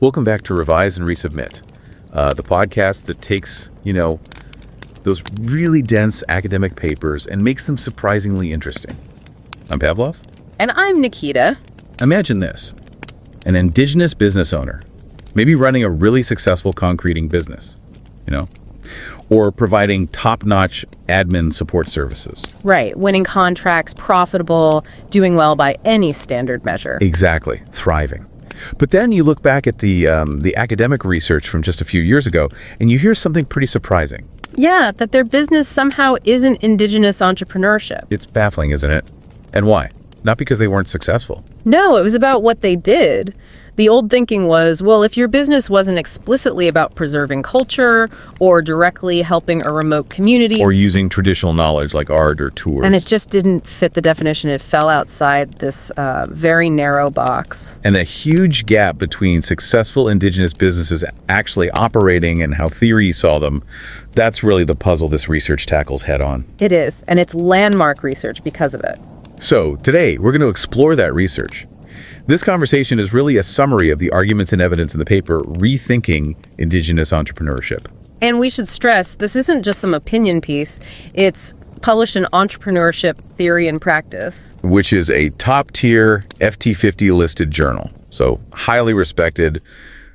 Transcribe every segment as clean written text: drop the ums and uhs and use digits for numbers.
Welcome back to Revise and Resubmit, the podcast that takes, those really dense academic papers and makes them surprisingly interesting. I'm Pavlov. And I'm Nikita. Imagine this, an indigenous business owner, maybe running a really successful concreting business, or providing top-notch admin support services. Right, winning contracts, profitable, doing well by any standard measure. Exactly, thriving. But then you look back at the academic research from just a few years ago, and you hear something pretty surprising. Yeah, that their business somehow isn't indigenous entrepreneurship. It's baffling, isn't it? And why? Not because they weren't successful. No, it was about what they did. The old thinking was, well, if your business wasn't explicitly about preserving culture or directly helping a remote community, or using traditional knowledge like art or tours. and it just didn't fit the definition, it fell outside this very narrow box. And the huge gap between successful indigenous businesses actually operating and how theory saw them, that's really the puzzle this research tackles head on. It is, and it's landmark research because of it. So today, we're going to explore that research. This conversation is really a summary of the arguments and evidence in the paper, Rethinking Indigenous Entrepreneurship. And we should stress, this isn't just some opinion piece. It's published in Entrepreneurship Theory and Practice, which is a top-tier FT50 listed journal. So highly respected,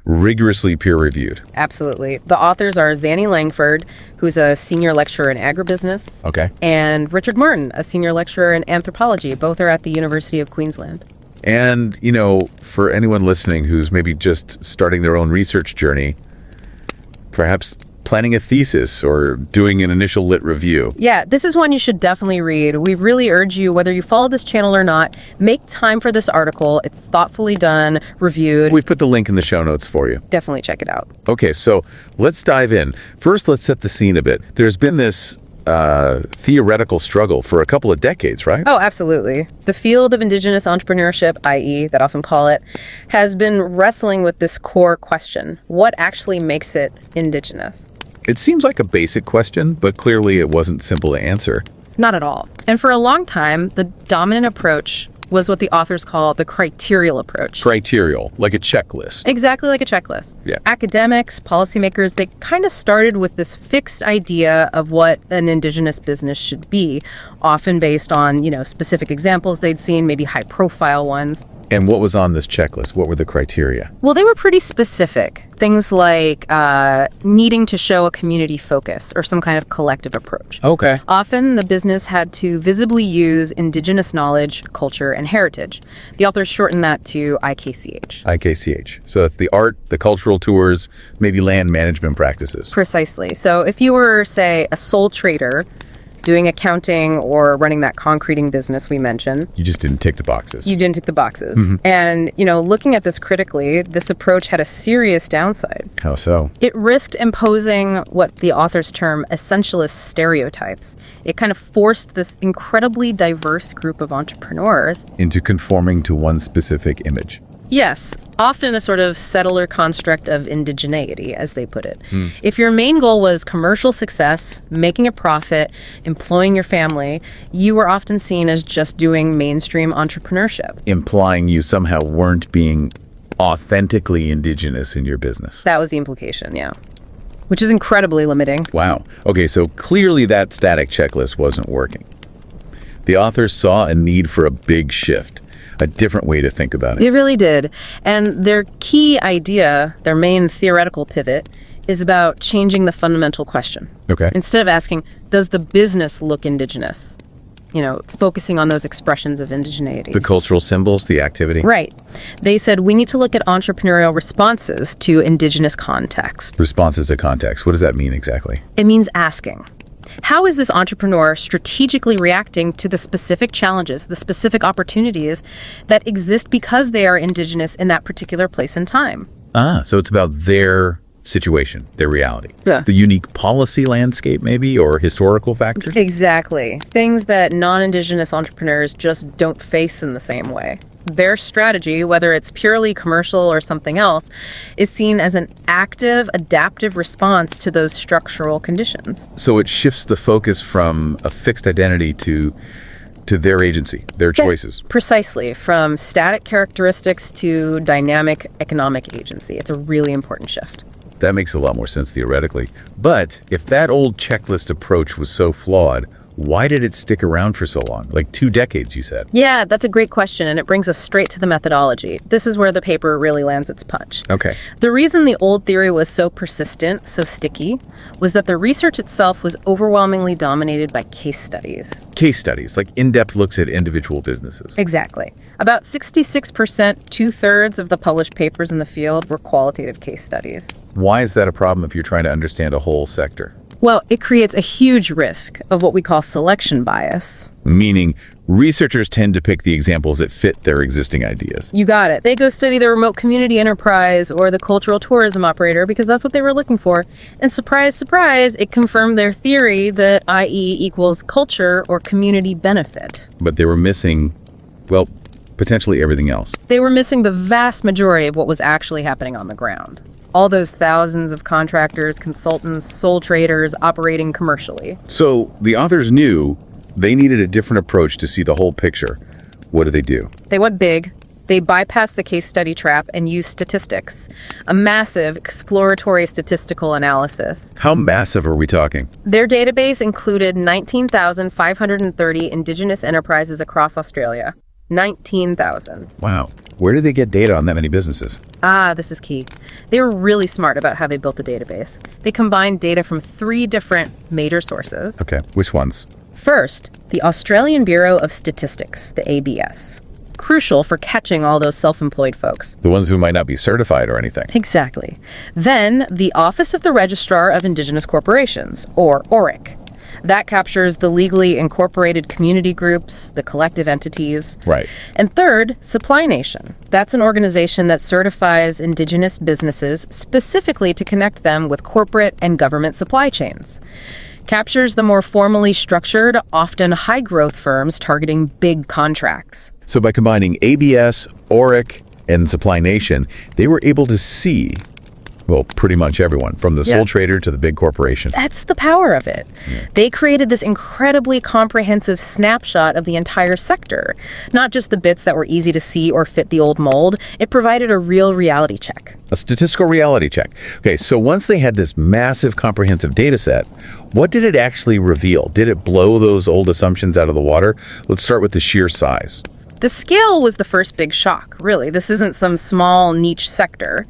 rigorously peer-reviewed. Absolutely. The authors are Zanny Langford, who's a senior lecturer in agribusiness. Okay. And Richard Martin, a senior lecturer in anthropology. Both are at the University of Queensland. And, for anyone listening who's maybe just starting their own research journey, perhaps planning a thesis or doing an initial lit review. Yeah, this is one you should definitely read. We really urge you, whether you follow this channel or not, make time for this article. It's thoughtfully done, reviewed. We've put the link in the show notes for you. Definitely check it out. Okay, so let's dive in. First, let's set the scene a bit. There's been this theoretical struggle for a couple of decades, right? Oh, absolutely. The field of indigenous entrepreneurship, i.e., that often call it, has been wrestling with this core question. What actually makes it indigenous? It seems like a basic question, but clearly it wasn't simple to answer. Not at all. And for a long time, the dominant approach was what the authors call the criterial approach. Criterial, like a checklist. Exactly like a checklist. Yeah. Academics, policymakers, they kind of started with this fixed idea of what an indigenous business should be, often based on, specific examples they'd seen, maybe high-profile ones. And what was on this checklist? What were the criteria? Well, they were pretty specific. Things like needing to show a community focus or some kind of collective approach. Okay. Often, the business had to visibly use indigenous knowledge, culture, and heritage. The authors shortened that to IKCH. IKCH. So that's the art, the cultural tours, maybe land management practices. Precisely. So if you were, say, a sole trader doing accounting or running that concreting business we mentioned. You just didn't tick the boxes. You didn't tick the boxes. Mm-hmm. And, looking at this critically, this approach had a serious downside. How so? It risked imposing what the authors term essentialist stereotypes. It kind of forced this incredibly diverse group of entrepreneurs into conforming to one specific image. Yes, often a sort of settler construct of indigeneity, as they put it. If your main goal was commercial success, making a profit, employing your family, you were often seen as just doing mainstream entrepreneurship. Implying you somehow weren't being authentically indigenous in your business. That was the implication, yeah. Which is incredibly limiting. Wow. Okay, so clearly that static checklist wasn't working. The authors saw a need for a big shift. A different way to think about it. It really did. And their key idea, their main theoretical pivot, is about changing the fundamental question. Okay. Instead of asking, does the business look indigenous? Focusing on those expressions of indigeneity. The cultural symbols, the activity. Right. They said we need to look at entrepreneurial responses to indigenous context. Responses to context. What does that mean exactly? It means asking, how is this entrepreneur strategically reacting to the specific challenges, the specific opportunities that exist because they are indigenous in that particular place and time? So it's about their situation, their reality. Yeah. The unique policy landscape, maybe, or historical factors? Exactly. Things that non-indigenous entrepreneurs just don't face in the same way. Their strategy, whether it's purely commercial or something else, is seen as an active, adaptive response to those structural conditions. So it shifts the focus from a fixed identity to to their agency, their choices. Precisely, from static characteristics to dynamic economic agency. It's a really important shift. That makes a lot more sense theoretically. But if that old checklist approach was so flawed, why did it stick around for so long? Like 2 decades, you said. Yeah, that's a great question, and it brings us straight to the methodology. This is where the paper really lands its punch. Okay. The reason the old theory was so persistent, so sticky, was that the research itself was overwhelmingly dominated by case studies. Case studies, like in-depth looks at individual businesses. Exactly. About 66%, 2/3 of the published papers in the field were qualitative case studies. Why is that a problem if you're trying to understand a whole sector? Well, it creates a huge risk of what we call selection bias. Meaning, researchers tend to pick the examples that fit their existing ideas. You got it. They go study the remote community enterprise or the cultural tourism operator because that's what they were looking for. And surprise, surprise, it confirmed their theory that IE equals culture or community benefit. But they were missing, well, potentially everything else. They were missing the vast majority of what was actually happening on the ground. All those thousands of contractors, consultants, sole traders operating commercially. So the authors knew they needed a different approach to see the whole picture. What did they do? They went big. They bypassed the case study trap and used statistics, a massive exploratory statistical analysis. How massive are we talking? Their database included 19,530 Indigenous enterprises across Australia. 19,000. Wow. Where did they get data on that many businesses? This is key. They were really smart about how they built the database. They combined data from 3 different major sources. Okay, which ones? First, the Australian Bureau of Statistics, the ABS. Crucial for catching all those self-employed folks. The ones who might not be certified or anything. Exactly. Then, the Office of the Registrar of Indigenous Corporations, or ORIC. That captures the legally incorporated community groups, the collective entities. Right. And third, Supply Nation. That's an organization that certifies Indigenous businesses specifically to connect them with corporate and government supply chains. Captures the more formally structured, often high-growth firms targeting big contracts. So by combining ABS, ORIC, and Supply Nation, they were able to see, well, pretty much everyone, from the sole trader to the big corporation. That's the power of it. They created this incredibly comprehensive snapshot of the entire sector, not just the bits that were easy to see or fit the old mold. It provided a real reality check. A statistical reality check. Okay, so once they had this massive comprehensive data set, what did it actually reveal? Did it blow those old assumptions out of the water? Let's start with the sheer size. The scale was the first big shock, really. This isn't some small niche sector.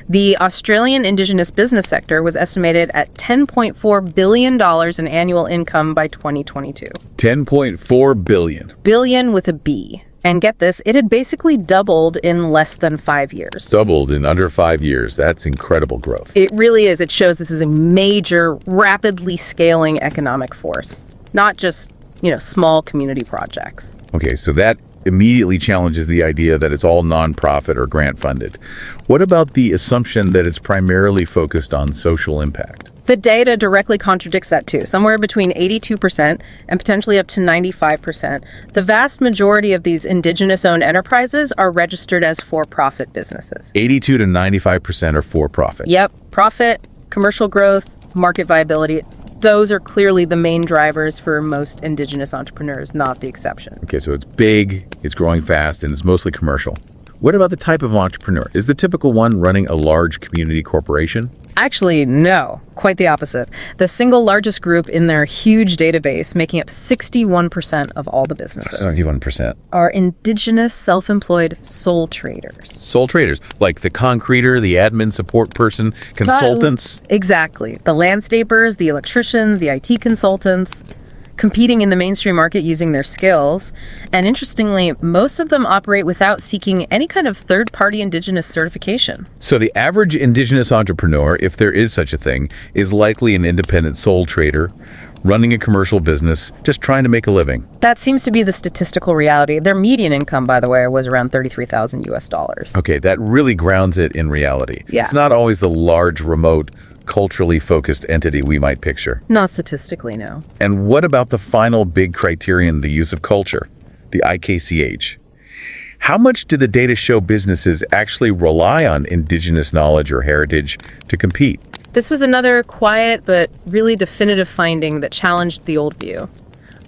The Australian Indigenous business sector was estimated at $10.4 billion in annual income by 2022. $10.4 billion. Billion with a B. And get this, it had basically doubled in less than 5 years. Doubled in under 5 years. That's incredible growth. It really is. It shows this is a major, rapidly scaling economic force, not just, small community projects. Okay, so that immediately challenges the idea that it's all nonprofit or grant funded. What about the assumption that it's primarily focused on social impact? The data directly contradicts that too, somewhere between 82% and potentially up to 95%. The vast majority of these Indigenous-owned enterprises are registered as for-profit businesses. 82 to 95% are for-profit. Yep, profit, commercial growth, market viability. Those are clearly the main drivers for most Indigenous entrepreneurs, not the exception. Okay, so it's big, it's growing fast, and it's mostly commercial. What about the type of entrepreneur? Is the typical one running a large community corporation? Actually, no. Quite the opposite. The single largest group in their huge database, making up 61% of all the businesses, 71%. are Indigenous self-employed sole traders. Sole traders, like the concreter, the admin support person, consultants. Exactly. The landscapers, the electricians, the IT consultants, competing in the mainstream market using their skills. And interestingly, most of them operate without seeking any kind of third-party Indigenous certification. So the average Indigenous entrepreneur, if there is such a thing, is likely an independent sole trader running a commercial business, just trying to make a living. That seems to be the statistical reality. Their median income, by the way, was around $33,000 US. Okay, that really grounds it in reality. Yeah. It's not always the large, remote, culturally focused entity we might picture. Not statistically, no. And what about the final big criterion, the use of culture, the IKCH? How much do the data show businesses actually rely on Indigenous knowledge or heritage to compete? This was another quiet but really definitive finding that challenged the old view.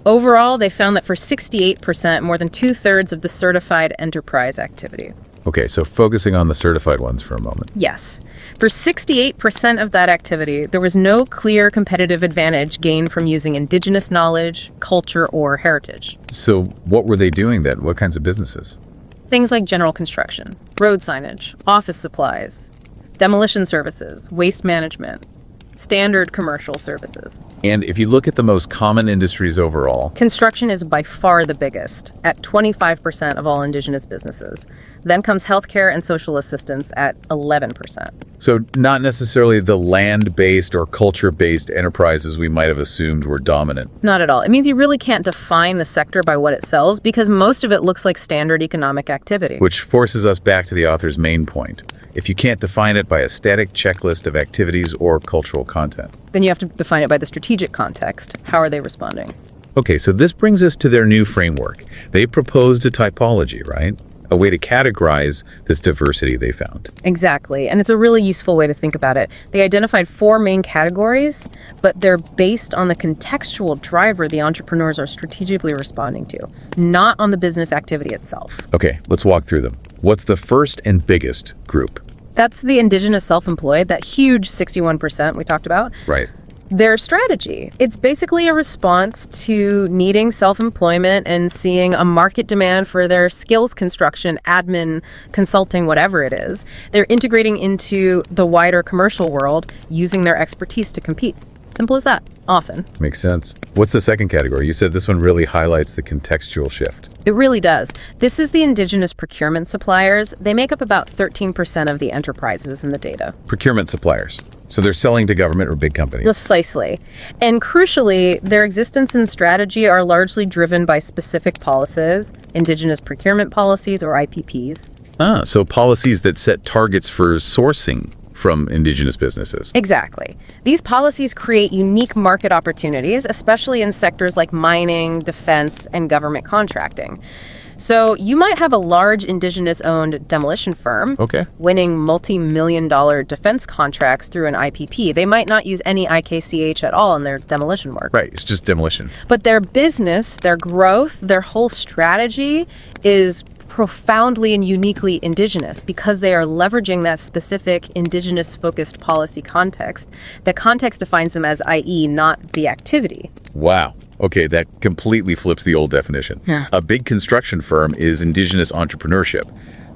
Overall, they found that for 68%, more than two-thirds of the certified enterprise activity. Okay, so focusing on the certified ones for a moment. Yes. For 68% of that activity, there was no clear competitive advantage gained from using indigenous knowledge, culture, or heritage. So what were they doing then? What kinds of businesses? Things like general construction, road signage, office supplies, demolition services, waste management, standard commercial services. And if you look at the most common industries overall, Construction is by far the biggest, at 25% of all indigenous businesses. Then comes healthcare and social assistance at 11%. so not necessarily the land-based or culture-based enterprises we might have assumed were dominant. Not at all. It means you really can't define the sector by what it sells because most of it looks like standard economic activity. Which forces us back to the author's main point. If you can't define it by a static checklist of activities or cultural content. Then you have to define it by the strategic context. How are they responding? Okay, so this brings us to their new framework. They proposed a typology, right? A way to categorize this diversity they found. Exactly. And it's a really useful way to think about it. They identified 4 main categories, but they're based on the contextual driver the entrepreneurs are strategically responding to, not on the business activity itself. Okay, let's walk through them. What's the first and biggest group? That's the indigenous self-employed, that huge 61% we talked about. Right. Their strategy. It's basically a response to needing self-employment and seeing a market demand for their skills construction, admin, consulting, whatever it is. They're integrating into the wider commercial world, using their expertise to compete. Simple as that, often. Makes sense. What's the second category? You said this one really highlights the contextual shift. It really does. This is the indigenous procurement suppliers. They make up about 13% of the enterprises in the data. Procurement suppliers. So they're selling to government or big companies. Precisely. And crucially, their existence and strategy are largely driven by specific policies, indigenous procurement policies or IPPs. So policies that set targets for sourcing from indigenous businesses. Exactly. These policies create unique market opportunities, especially in sectors like mining, defense, and government contracting. So you might have a large indigenous-owned demolition firm winning multi-million-dollar defense contracts through an IPP. They might not use any IKCH at all in their demolition work. Right, it's just demolition. But their business, their growth, their whole strategy is profoundly and uniquely indigenous because they are leveraging that specific indigenous-focused policy context. The context defines them as IE, not the activity. Wow. Okay, that completely flips the old definition. Yeah. A big construction firm is indigenous entrepreneurship,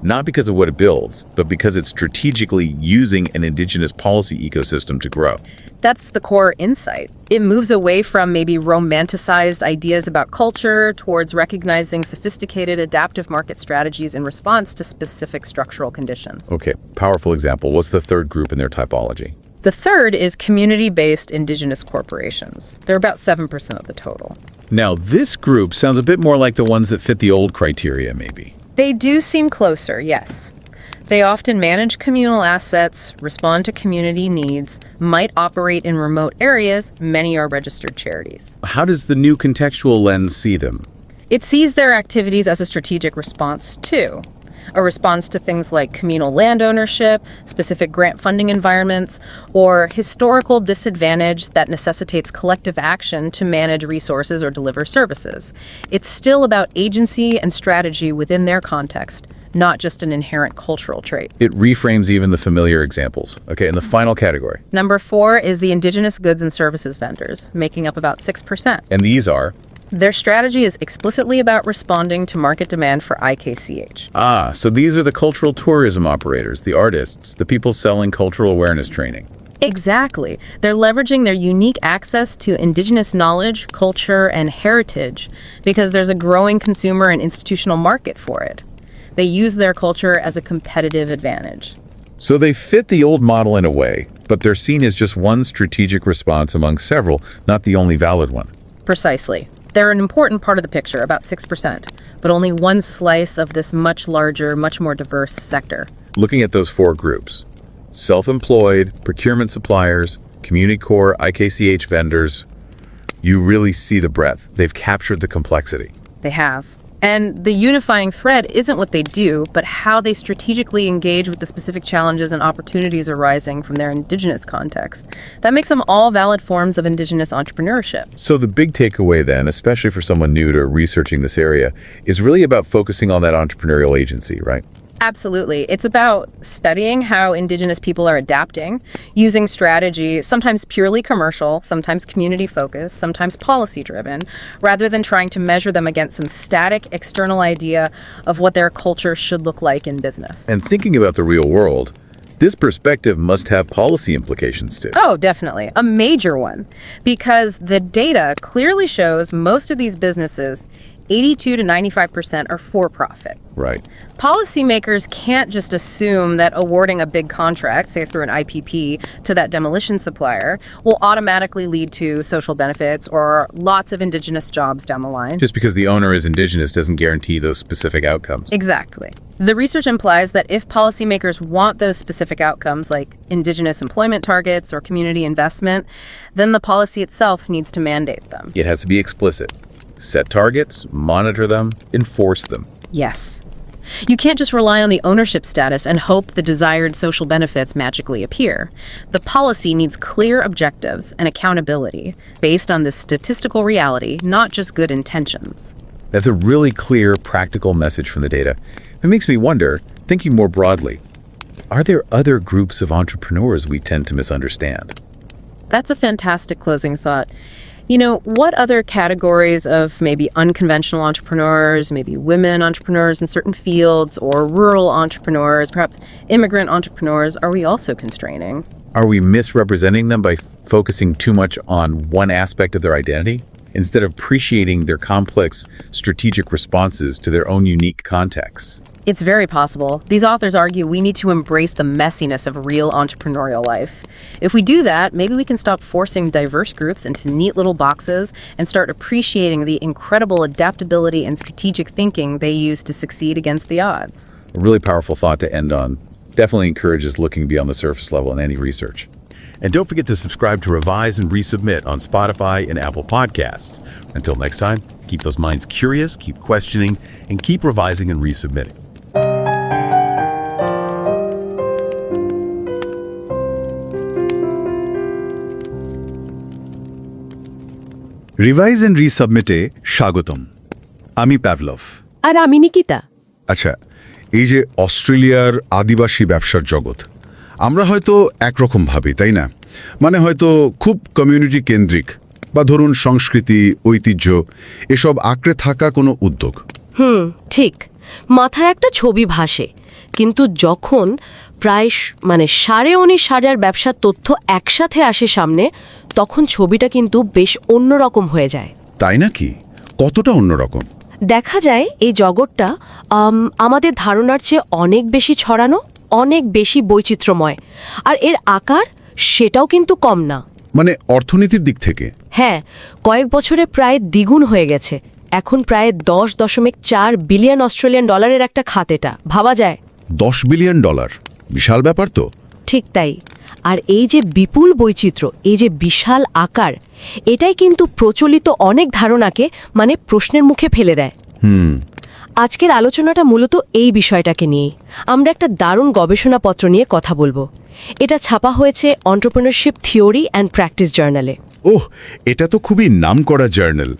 not because of what it builds, but because it's strategically using an indigenous policy ecosystem to grow. That's the core insight. It moves away from maybe romanticized ideas about culture towards recognizing sophisticated adaptive market strategies in response to specific structural conditions. Okay, powerful example. What's the third group in their typology? The third is community-based indigenous corporations. They're about 7% of the total. Now, this group sounds a bit more like the ones that fit the old criteria, maybe. They do seem closer, yes. They often manage communal assets, respond to community needs, might operate in remote areas. Many are registered charities. How does the new contextual lens see them? It sees their activities as a strategic response, too. A response to things like communal land ownership, specific grant funding environments, or historical disadvantage that necessitates collective action to manage resources or deliver services. It's still about agency and strategy within their context, not just an inherent cultural trait. It reframes even the familiar examples. Okay, and the final category. Number 4 is the indigenous goods and services vendors, making up about 6%. And these are? Their strategy is explicitly about responding to market demand for IKCH. So these are the cultural tourism operators, the artists, the people selling cultural awareness training. Exactly. They're leveraging their unique access to indigenous knowledge, culture, and heritage because there's a growing consumer and institutional market for it. They use their culture as a competitive advantage. So they fit the old model in a way, but they're seen as just one strategic response among several, not the only valid one. Precisely. They're an important part of the picture, about 6%, but only one slice of this much larger, much more diverse sector. Looking at those 4 groups, self-employed, procurement suppliers, community core, IKCH vendors, you really see the breadth. They've captured the complexity. They have. And the unifying thread isn't what they do, but how they strategically engage with the specific challenges and opportunities arising from their indigenous context. That makes them all valid forms of indigenous entrepreneurship. So the big takeaway then, especially for someone new to researching this area, is really about focusing on that entrepreneurial agency, right? Absolutely. It's about studying how indigenous people are adapting, using strategy, sometimes purely commercial, sometimes community-focused, sometimes policy-driven, rather than trying to measure them against some static external idea of what their culture should look like in business. And thinking about the real world, this perspective must have policy implications too. Oh, definitely. A major one. Because the data clearly shows most of these businesses, 82 to 95%, are for-profit. Right. Policymakers can't just assume that awarding a big contract, say through an IPP, to that demolition supplier will automatically lead to social benefits or lots of indigenous jobs down the line. Just because the owner is indigenous doesn't guarantee those specific outcomes. Exactly. The research implies that if policymakers want those specific outcomes, like indigenous employment targets or community investment, then the policy itself needs to mandate them. It has to be explicit. Set targets, monitor them, enforce them. Yes. You can't just rely on the ownership status and hope the desired social benefits magically appear. The policy needs clear objectives and accountability based on this statistical reality, not just good intentions. That's a really clear, practical message from the data. It makes me wonder, thinking more broadly, are there other groups of entrepreneurs we tend to misunderstand? That's a fantastic closing thought. You know, what other categories of maybe unconventional entrepreneurs, maybe women entrepreneurs in certain fields, or rural entrepreneurs, perhaps immigrant entrepreneurs, are we also constraining? Are we misrepresenting them by focusing too much on one aspect of their identity, instead of appreciating their complex strategic responses to their own unique contexts? It's very possible. These authors argue we need to embrace the messiness of real entrepreneurial life. If we do that, maybe we can stop forcing diverse groups into neat little boxes and start appreciating the incredible adaptability and strategic thinking they use to succeed against the odds. A really powerful thought to end on. Definitely encourages looking beyond the surface level in any research. And don't forget to subscribe to Revise and Resubmit on Spotify and Apple Podcasts. Until next time, keep those minds curious, keep questioning, and keep revising and resubmitting. Revise and রিসাবমিটে স্বাগতম। আমি Pavlov. আর আমি নিকিতা। আচ্ছা, এই যে অস্ট্রেলিয়ার আদিবাসী ব্যবসার জগৎ, আমরা হয়তো একরকম ভাবি, তাই না? মানে হয়তো খুব কমিউনিটি কেন্দ্রিক, বা ধরুন সংস্কৃতি, ঐতিহ্য এসব আঁকড়ে থাকা কোনো উদ্যোগ। ঠিক, মাথায় একটা ছবি ভাসে, কিন্তু যখন প্রায় 19,500 ব্যবসার তথ্য একসাথে আসে সামনে, তখন ছবিটা কিন্তু বেশ অন্যরকম হয়ে যায়। তাই নাকি? কতটা অন্যরকম? দেখা যায় এই জগৎটা আমাদের ধারণার চেয়ে অনেক বেশি ছড়ানো, অনেক বেশি বৈচিত্র্যময়, আর এর আকার সেটাও কিন্তু কম না। মানে অর্থনীতির দিক থেকে? হ্যাঁ, কয়েক বছরে প্রায় দ্বিগুণ হয়ে গেছে। এখন প্রায় 10.4 বিলিয়ন অস্ট্রেলিয়ান ডলারের একটা খাত। এটা ভাবা যায়? 10 বিলিয়ন ডলার, বিশাল ব্যাপার তো। ঠিক তাই। আর এই যে বিপুল বৈচিত্র্য, এই যে বিশাল আকার, এটাই কিন্তু প্রচলিত অনেক ধারণাকে প্রশ্নের মুখে ফেলে দেয়। আজকের আলোচনাটা মূলত এই বিষয়টাকে নিয়ে। আমরা একটা দারুণ গবেষণাপত্র নিয়ে কথা বলবো। এটা ছাপা হয়েছে এন্টারপ্রেনারশিপ থিওরি অ্যান্ড প্র্যাকটিস জার্নালে। ওহ, এটা তো খুবই নামকরা জার্নাল,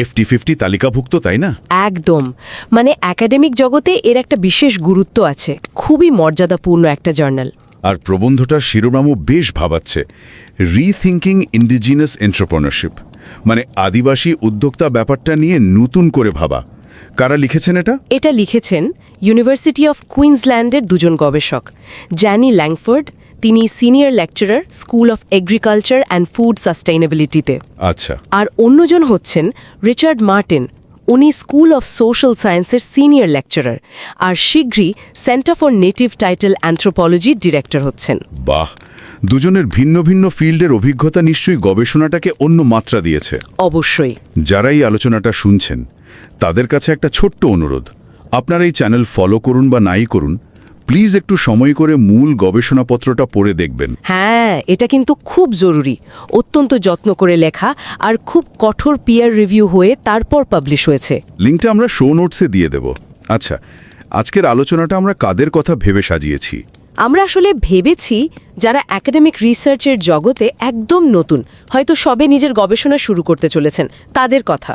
FT50 তালিকাভুক্ত, তাই না? একদম। একাডেমিক জগতে এর একটা বিশেষ গুরুত্ব আছে, খুবই মর্যাদাপূর্ণ একটা জার্নাল। আর প্রবন্ধটার শিরোনামও বেশ ভাবাচ্ছে, রিথিঙ্কিং ইন্ডিজিনাস এন্টারপ্রেনারশিপ, আদিবাসী উদ্যোক্তা ব্যাপারটা নিয়ে নতুন করে ভাবা। কারা লিখেছেন এটা? এটা লিখেছেন ইউনিভার্সিটি অফ কুইন্সল্যান্ডের দুজন গবেষক, জ্যানি ল্যাংফোর্ড, তিনি senior lecturer, school of agriculture and food সাস্টেইনেবিলিটিতে। আচ্ছা। আর অন্যজন হচ্ছেন রিচার্ড মার্টিন, উনি স্কুল অফ সোশ্যাল সায়েন্সের সিনিয়র লেকচারার, আর শীঘ্রই সেন্টার ফর নেটিভ টাইটেল অ্যানথ্রোপোলজির ডিরেক্টর হচ্ছেন। বাহ, দুজনের ভিন্ন ভিন্ন ফিল্ডের অভিজ্ঞতা নিশ্চয়ই গবেষণাটাকে অন্য মাত্রা দিয়েছে। অবশ্যই। যারা এই আলোচনাটা শুনছেন, তাদের কাছে একটা ছোট্ট অনুরোধ, আপনারা এই চ্যানেল ফলো করুন বা নাই করুন, প্লিজ একটু সময় করে মূল গবেষণাপত্রটা পড়ে দেখবেন। হ্যাঁ, এটা কিন্তু খুব জরুরি। অত্যন্ত যত্ন করে লেখা আর খুব কঠোর পিয়ার রিভিউ হয়ে তারপর পাবলিশ হয়েছে। লিঙ্কটা আমরা শো নোটসে দিয়ে দেব। আচ্ছা, আজকের আলোচনাটা আমরা কাদের কথা ভেবে সাজিয়েছি? আমরা আসলে ভেবেছি যারা একাডেমিক রিসার্চের জগতে একদম নতুন, হয়তো সবে নিজের গবেষণা শুরু করতে চলেছেন, তাদের কথা।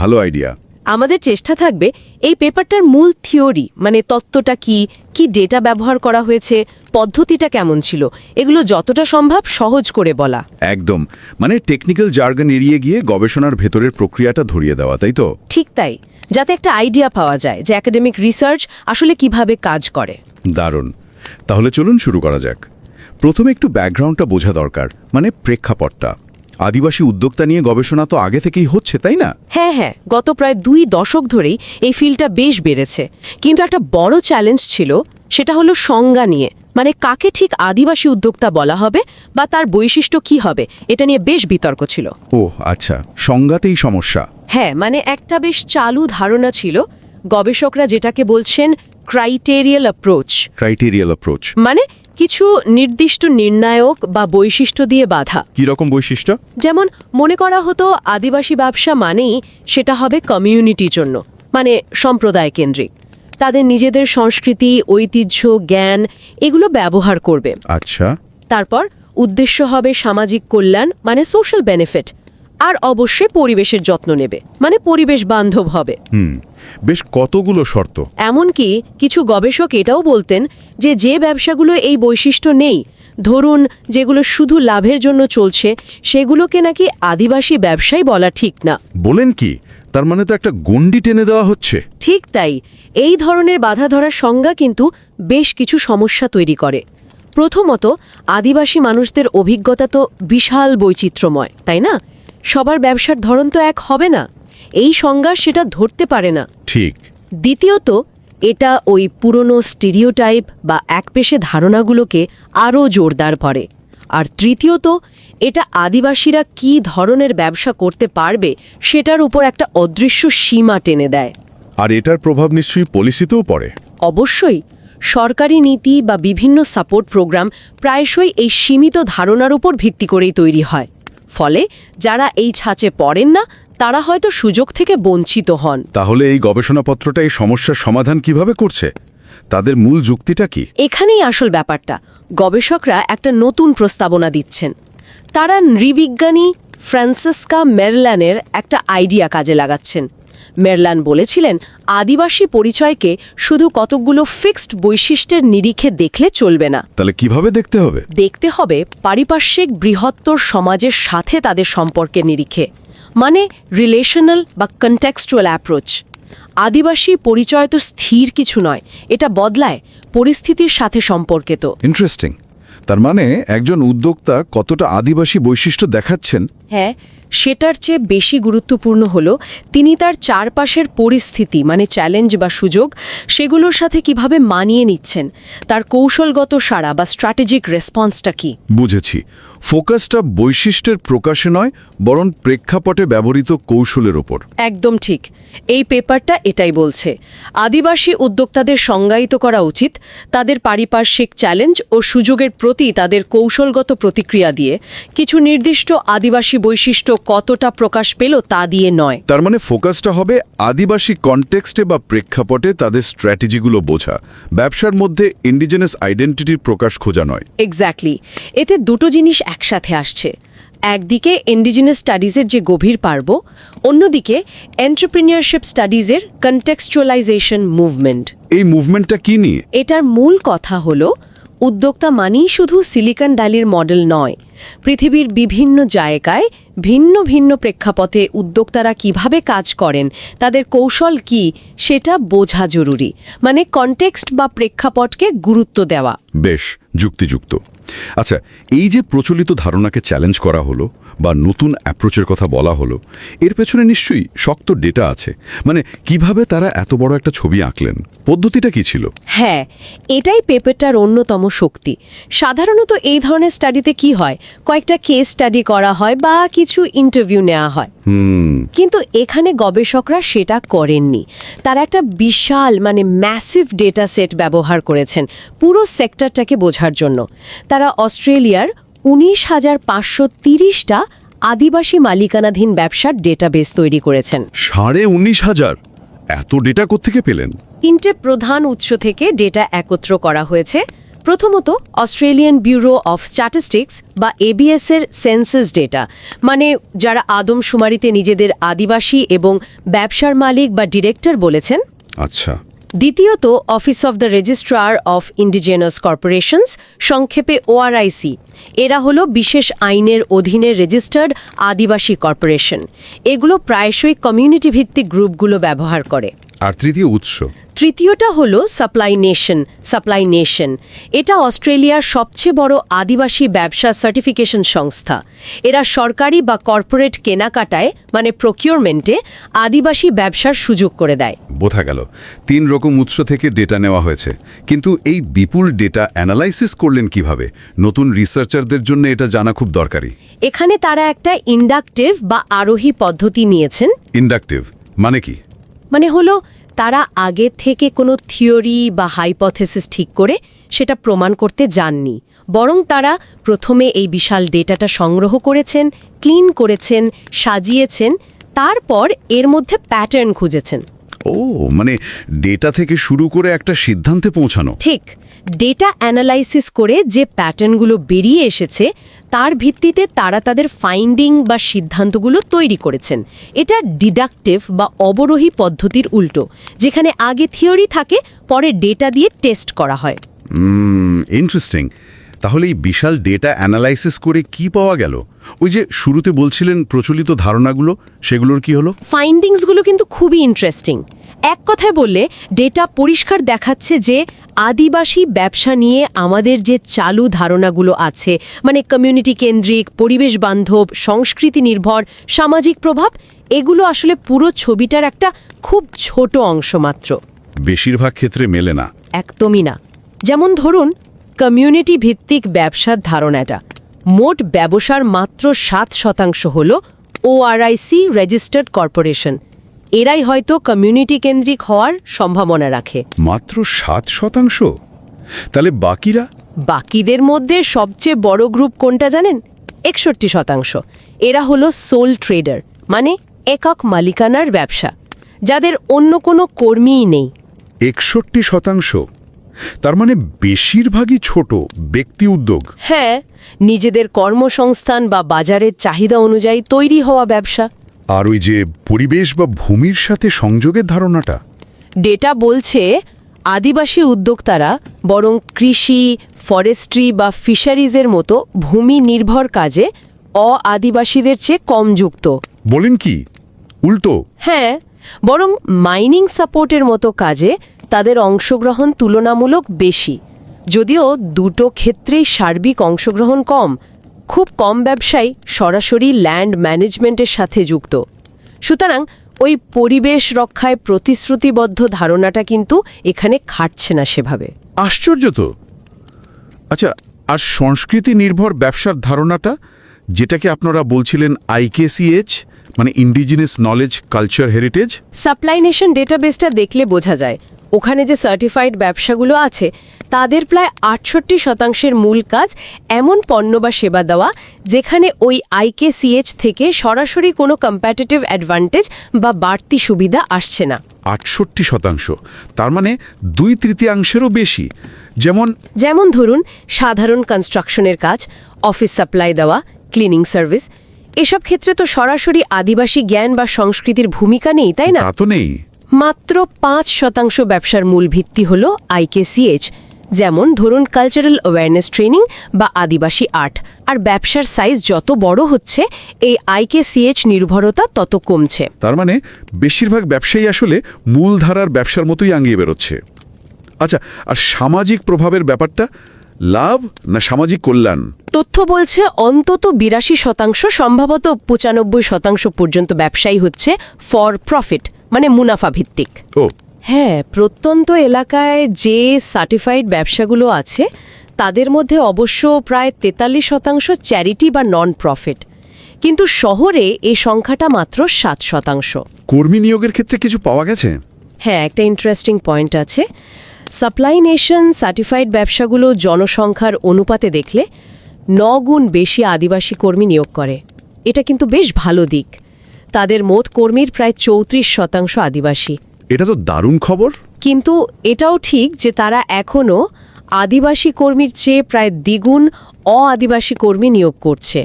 ভালো আইডিয়া। আমাদের চেষ্টা থাকবে এই পেপারটার মূল থিওরি, মানে তত্ত্বটা কি কি ডেটা ব্যবহার করা হয়েছে, পদ্ধতিটা কেমন ছিল, এগুলো যতটা সম্ভব সহজ করে বলা। একদম, মানে টেকনিক্যাল জার্গন এড়িয়ে গিয়ে গবেষণার ভেতরের প্রক্রিয়াটা ধরিয়ে দেওয়া, তাই তো? ঠিক তাই, যাতে একটা আইডিয়া পাওয়া যায় যে একাডেমিক রিসার্চ আসলে কিভাবে কাজ করে। দারুণ। তাহলে চলুন শুরু করা যাক। প্রথমে একটু ব্যাকগ্রাউন্ডটা বোঝা দরকার, মানে প্রেক্ষাপটটা। আদিবাসী উদ্যোক্তা নিয়ে গবেষণা তো আগে থেকেই হচ্ছে, তাই না? হ্যাঁ, গত প্রায় 2 দশক ধরেই এই ফিল্ডটা বেশ বেড়েছে, কিন্তু একটা বড় চ্যালেঞ্জ ছিল, সেটা হলো সংজ্ঞা নিয়ে। মানে কাকে ঠিক আদিবাসী উদ্যোক্তা বলা হবে বা তার বৈশিষ্ট্য কি হবে, এটা নিয়ে বেশ বিতর্ক ছিল। ও আচ্ছা, সংজ্ঞাতেই সমস্যা। হ্যাঁ, মানে একটা বেশ চালু ধারণা ছিল, গবেষকরা যেটাকে বলছেন ক্রাইটেরিয়াল অ্যাপ্রোচ, মানে কিছু নির্দিষ্ট নির্ণায়ক বা বৈশিষ্ট্য দিয়ে বাঁধা। কি রকম বৈশিষ্ট্য? যেমন মনে করা হতো আদিবাসী ব্যবসা মানেই সেটা হবে কমিউনিটির জন্য, মানে সম্প্রদায় কেন্দ্রিক, তাদের নিজেদের সংস্কৃতি, ঐতিহ্য, জ্ঞান এগুলো ব্যবহার করবে। আচ্ছা। তারপর উদ্দেশ্য হবে সামাজিক কল্যাণ, মানে সোশ্যাল বেনিফিট, আর অবশ্যই পরিবেশের যত্ন নেবে, মানে পরিবেশ বান্ধব হবে। বেশ কতগুলো শর্ত। এমনকি কিছু গবেষক এটাও বলতেন যে ব্যবসাগুলো এই বৈশিষ্ট্য নেই, ধরুন যেগুলো শুধু লাভের জন্য চলছে, সেগুলোকে নাকি আদিবাসী ব্যবসাই বলা ঠিক না। বলেন কি? তার মানে তো একটা গণ্ডি টেনে দেওয়া হচ্ছে। ঠিক তাই, এই ধরনের বাধা ধরার সংজ্ঞা কিন্তু বেশ কিছু সমস্যা তৈরি করে। প্রথমত, আদিবাসী মানুষদের অভিজ্ঞতা তো বিশাল বৈচিত্র্যময়, তাই না? সবার ব্যবসার ধরন তো এক হবে না, এই সংজ্ঞা সেটা ধরতে পারে না। ঠিক। দ্বিতীয়ত, এটা ওই পুরনো স্টিরিওটাইপ বা একপেশে ধারণাগুলোকে আরও জোরদার করে। আর তৃতীয়ত, এটা আদিবাসীরা কি ধরনের ব্যবসা করতে পারবে সেটার উপর একটা অদৃশ্য সীমা টেনে দেয়। আর এটার প্রভাব নিশ্চয়ই পলিসিতেও পড়ে। অবশ্যই, সরকারি নীতি বা বিভিন্ন সাপোর্ট প্রোগ্রাম প্রায়শই এই সীমিত ধারণার উপর ভিত্তি করেই তৈরি হয়। ফলে যারা এই ছাঁচে পড়েন না, তারা হয়তো সুযোগ থেকে বঞ্চিত হন। তাহলে এই গবেষণাপত্রটা এই সমস্যার সমাধান কিভাবে করছে? তাদের মূল যুক্তিটা কি? এখানেই আসল ব্যাপারটা। গবেষকরা একটা নতুন প্রস্তাবনা দিচ্ছেন। তারা নৃবিজ্ঞানী ফ্রান্সিসকা মেরল্যানের একটা আইডিয়া কাজে লাগাচ্ছেন। মেরল্যান বলেছিলেন, আদিবাসী পরিচয়কে শুধু কতকগুলো ফিক্সড বৈশিষ্ট্যের নিরিখে দেখলে চলবে না। তাহলে কিভাবে দেখতে হবে? দেখতে হবে পারিপার্শ্বিক বৃহত্তর সমাজের সাথে তাদের সম্পর্কের নিরিখে, মানে রিলেশনাল বা কনটেক্সচুয়াল অ্যাপ্রোচ। আদিবাসী পরিচয় তো স্থির কিছু নয়, এটা বদলায়, পরিস্থিতির সাথে সম্পর্কিত। ইন্টারেস্টিং। তার মানে একজন উদ্যোক্তা কতটা আদিবাসী বৈশিষ্ট্য দেখাচ্ছেন, হ্যাঁ, সেটার চেয়ে বেশি গুরুত্বপূর্ণ হলো তিনি তার চারপাশের পরিস্থিতি, মানে চ্যালেঞ্জ বা সুযোগ, সেগুলোর সাথে কিভাবে মানিয়ে নিচ্ছেন, তার কৌশলগত সাড়া বা স্ট্র্যাটেজিক রেসপন্সটা কি। বুঝেছি। ফোকাসটা বৈশিষ্ট্যের প্রকাশে নয়, বরং প্রেক্ষাপটে ব্যবহৃত কৌশলের ওপর। একদম ঠিক, এই পেপারটা এটাই বলছে। আদিবাসী উদ্যোক্তাদের সংজ্ঞায়িত করা উচিত তাদের পারিপার্শ্বিক চ্যালেঞ্জ ও সুযোগের প্রতি তাদের কৌশলগত প্রতিক্রিয়া দিয়ে, কিছু নির্দিষ্ট আদিবাসী বৈশিষ্ট্য কতটা প্রকাশ পেল তা দিয়ে নয়। তার মানে ফোকাসটা হবে আদিবাসী কনটেক্সটে বা প্রেক্ষাপটে তাদের স্ট্র্যাটেজিগুলো বোঝা, ব্যবসার মধ্যে ইন্ডিজেনাস আইডেন্টিটির প্রকাশ খোঁজা নয়। এক্স্যাক্টলি, এতে দুটো জিনিস একসাথে আসছে। একদিকে ইন্ডিজিনাস স্টাডিজের যে গভীর পার্ব, অন্যদিকে এন্টারপ্রেনিয়রশিপ স্টাডিজের কনটেক্সচুয়ালাইজেশন মুভমেন্ট। এই মুভমেন্টটা কি নিয়ে? এটার মূল কথা হলো, উদ্যোক্তা মানেই শুধু সিলিকন ভ্যালির মডেল নয়। পৃথিবীর বিভিন্ন জায়গায় ভিন্ন ভিন্ন প্রেক্ষাপটে উদ্যোক্তারা কিভাবে কাজ করেন, তাদের কৌশল কি, সেটা বোঝা জরুরি। মানে কনটেক্সট বা প্রেক্ষাপটকে গুরুত্ব দেওয়া। বেশ যুক্তিযুক্ত। আচ্ছা, এই যে প্রচলিত ধারণাকে চ্যালেঞ্জ করা হলো বা নতুন অ্যাপ্রোচের কথা বলা হলো, এর পেছনে নিশ্চয়ই শক্ত ডেটা আছে। মানে কিভাবে তারা এত বড় একটা ছবি আঁকলেন, পদ্ধতিটা কি ছিল? হ্যাঁ, এটাই পেপারটার অন্যতম শক্তি। সাধারণত এই ধরনের স্টাডিতে কি হয়, কয়েকটা কেস স্টাডি করা হয় বা কিছু ইন্টারভিউ নেওয়া হয়। কিন্তু এখানে গবেষকরা সেটা করেননি। তারা একটা বিশাল ম্যাসিভ ডেটা সেট ব্যবহার করেছেন পুরো সেক্টরটাকে বোঝার জন্য। তারা অস্ট্রেলিয়ার 19,530টা আদিবাসী মালিকানাধীন ব্যবসার ডেটাবেস তৈরি করেছেন। 19,500? এত ডেটা কোত্থেকে পেলেন? 3টে প্রধান উৎস থেকে ডেটা একত্র করা হয়েছে। প্রথমত অস্ট্রেলিয়ান ব্যুরো অফ স্ট্যাটিস্টিক্স বা এবিএস এর সেন্সাস ডেটা, যারা আদমশুমারিতে নিজেদের আদিবাসী এবং ব্যবসার মালিক বা ডিরেক্টর বলেছেন। আচ্ছা। দ্বিতীয়ত office of the registrar of indigenous corporations, সংক্ষেপে ওআরআইসি। এরা হলো বিশেষ আইনের অধীনে রেজিস্টার্ড আদিবাসী কর্পোরেশন। এগুলো প্রায়শই কমিউনিটি ভিত্তিক গ্রুপগুলো ব্যবহার করে। আর তৃতীয় উৎস? তৃতীয়টা হলো সাপ্লাই নেশন। এটা অস্ট্রেলিয়ার সবচেয়ে বড় আদিবাসী ব্যবসা সার্টিফিকেশন সংস্থা। এরা সরকারি বা কর্পোরেট কেনাকাটায় প্রকিউরমেন্টে আদিবাসী ব্যবসার সুযোগ করে দেয়। বোঝা গেল 3 রকম উৎস থেকে ডেটা নেওয়া হয়েছে। কিন্তু এই বিপুল ডেটা অ্যানালাইসিস করলেন কিভাবে? নতুন রিসার্চারদের জন্য এটা জানা খুব দরকারি। এখানে তারা একটা ইন্ডাকটিভ বা আরোহী পদ্ধতি নিয়েছেন। ইন্ডাকটিভ মানে কি? হলো তারা আগে থেকে কোনো থিওরি বা হাইপোথেসিস ঠিক করে সেটা প্রমাণ করতে যাননি, বরং তারা প্রথমে এই বিশাল ডেটাটা সংগ্রহ করেছেন, ক্লিন করেছেন, সাজিয়েছেন, তারপর এর মধ্যে প্যাটার্ন খুঁজেছেন। ও, ডেটা থেকে শুরু করে একটা সিদ্ধান্তে পৌঁছানো। ঠিক। ডেটা অ্যানালাইসিস করে যে প্যাটার্নগুলো বেরিয়ে এসেছে তার ভিত্তিতে তারা তাদের ফাইন্ডিং বা সিদ্ধান্তগুলো তৈরি করেছেন। এটা ডিডাকটিভ বা অবরোহী পদ্ধতির উল্টো, যেখানে আগে থিওরি থাকে, পরে ডেটা দিয়ে টেস্ট করা হয়। ইন্টারেস্টিং। তাহলে এই বিশাল ডেটা অ্যানালাইসিস করে কি পাওয়া গেল? ওই যে শুরুতে বলছিলেন প্রচলিত ধারণাগুলো, সেগুলোর কি হলো? ফাইন্ডিংসগুলো কিন্তু খুবই ইন্টারেস্টিং। এক কথায় বললে ডেটা পরিষ্কার দেখাচ্ছে যে আদিবাসী ব্যবসা নিয়ে আমাদের যে চালু ধারণাগুলো আছে, কমিউনিটি কেন্দ্রিক, পরিবেশ বান্ধব, সংস্কৃতি নির্ভর, সামাজিক প্রভাব, এগুলো আসলে পুরো ছবিটার একটা খুব ছোট অংশ মাত্র। বেশিরভাগ ক্ষেত্রে মেলে না। একদমই না। যেমন ধরুন কমিউনিটি ভিত্তিক ব্যবসার ধারণাটা, মোট ব্যবসার মাত্র 7% হল ওআরআইসি রেজিস্টার্ড কর্পোরেশন। এরাই হয়তো কমিউনিটি কেন্দ্রিক হওয়ার সম্ভাবনা রাখে। মাত্র 7%? তাহলে বাকিরা? বাকিদের মধ্যে সবচেয়ে বড় গ্রুপ কোনটা জানেন? 61%। এরা হলো সোল ট্রেডার, একক মালিকানার ব্যবসা, যাদের অন্য কোনো কর্মীই নেই। 61%? তার বেশিরভাগই ছোট ব্যক্তি উদ্যোগ। হ্যাঁ, নিজেদের কর্মসংস্থান বা বাজারের চাহিদা অনুযায়ী তৈরি হওয়া ব্যবসা। আর ওই যে পরিবেশ বা ভূমির সাথে সংযোগের ধারণাটা? ডেটা বলছে আদিবাসী উদ্যোক্তারা বরং কৃষি, ফরেস্ট্রি বা ফিশারিজের মতো ভূমি নির্ভর কাজে আদিবাসীদের চেয়ে কম যুক্ত। বলেন কি? উল্টো? হ্যাঁ, বরং মাইনিং সাপোর্টের মতো কাজে তাদের অংশগ্রহণ তুলনামূলক বেশি। যদিও দুটো ক্ষেত্রেই সার্বিক অংশগ্রহণ কম। খুব কম ব্যবসায়ী সরাসরি ল্যান্ড ম্যানেজমেন্টের সাথে যুক্ত। সুতরাং ওই পরিবেশ রক্ষায় প্রতিশ্রুতিবদ্ধ ধারণাটা কিন্তু এখানে খাটছে না সেভাবে। আশ্চর্য তো। আচ্ছা, আর সংস্কৃতি নির্ভর ব্যবসার ধারণাটা, যেটাকে আপনারা বলছিলেন IKCH, indigenous knowledge culture heritage? Supply nation ডেটাবেসটা দেখলে বোঝা যায় ওখানে যে সার্টিফাইড ব্যবসাগুলো আছে তাদের প্রায় 68% মূল কাজ এমন পণ্য বা সেবা দেওয়া যেখানে ওই IKCH থেকে সরাসরি কোনো কম্প্যাটিটিভ অ্যাডভান্টেজ বা বাড়তি সুবিধা আসছে না। 68%? তার 2/3 বেশি। যেমন ধরুন সাধারণ কনস্ট্রাকশনের কাজ, অফিস সাপ্লাই দেওয়া, ক্লিনিং সার্ভিস, এসব ক্ষেত্রে তো সরাসরি আদিবাসী জ্ঞান বা সংস্কৃতির ভূমিকা নেই, তাই না? তা তো নেই। মাত্র 5% ব্যবসার মূল ভিত্তি হল IKCH। যেমন ধরুন কালচারাল অ্যাওয়ারনেস ট্রেনিং বা আদিবাসী আর্ট। আর ব্যবসার সাইজ যত বড় হচ্ছে এই IKCH নির্ভরতা তত কমছে। তার বেশিরভাগ ব্যবসায়ী আসলে মূলধারার ব্যবসার মতোই আঙিয়ে বেরোচ্ছে। আচ্ছা, আর সামাজিক প্রভাবের ব্যাপারটা, লাভ না সামাজিক কল্যাণ? তথ্য বলছে অন্তত 82%, সম্ভবত 95% পর্যন্ত ব্যবসায়ী হচ্ছে ফর প্রফিট, মানে মুনাফা ভিত্তিক। ও হ্যাঁ, প্রত্যন্ত এলাকায় যে সার্টিফাইড ব্যবসাগুলো আছে তাদের মধ্যে অবশ্য প্রায় 43% চ্যারিটি বা নন প্রফিট, কিন্তু শহরে এই সংখ্যাটা মাত্র 7%। কর্মী নিয়োগের ক্ষেত্রে কিছু পাওয়া গেছে? হ্যাঁ, একটা ইন্টারেস্টিং পয়েন্ট আছে। সাপ্লাই নেশন সার্টিফাইড ব্যবসাগুলো জনসংখ্যার অনুপাতে দেখলে 9 গুণ বেশি আদিবাসী কর্মী নিয়োগ করে। এটা কিন্তু বেশ ভালো দিক। তাদের মোট কর্মীর প্রায় 34% আদিবাসী। এটা তো দারুণ খবর। কিন্তু এটাও ঠিক যে তারা এখনও আদিবাসী কর্মীর চেয়ে প্রায় দ্বিগুণ অ-আদিবাসী কর্মী নিয়োগ করছে।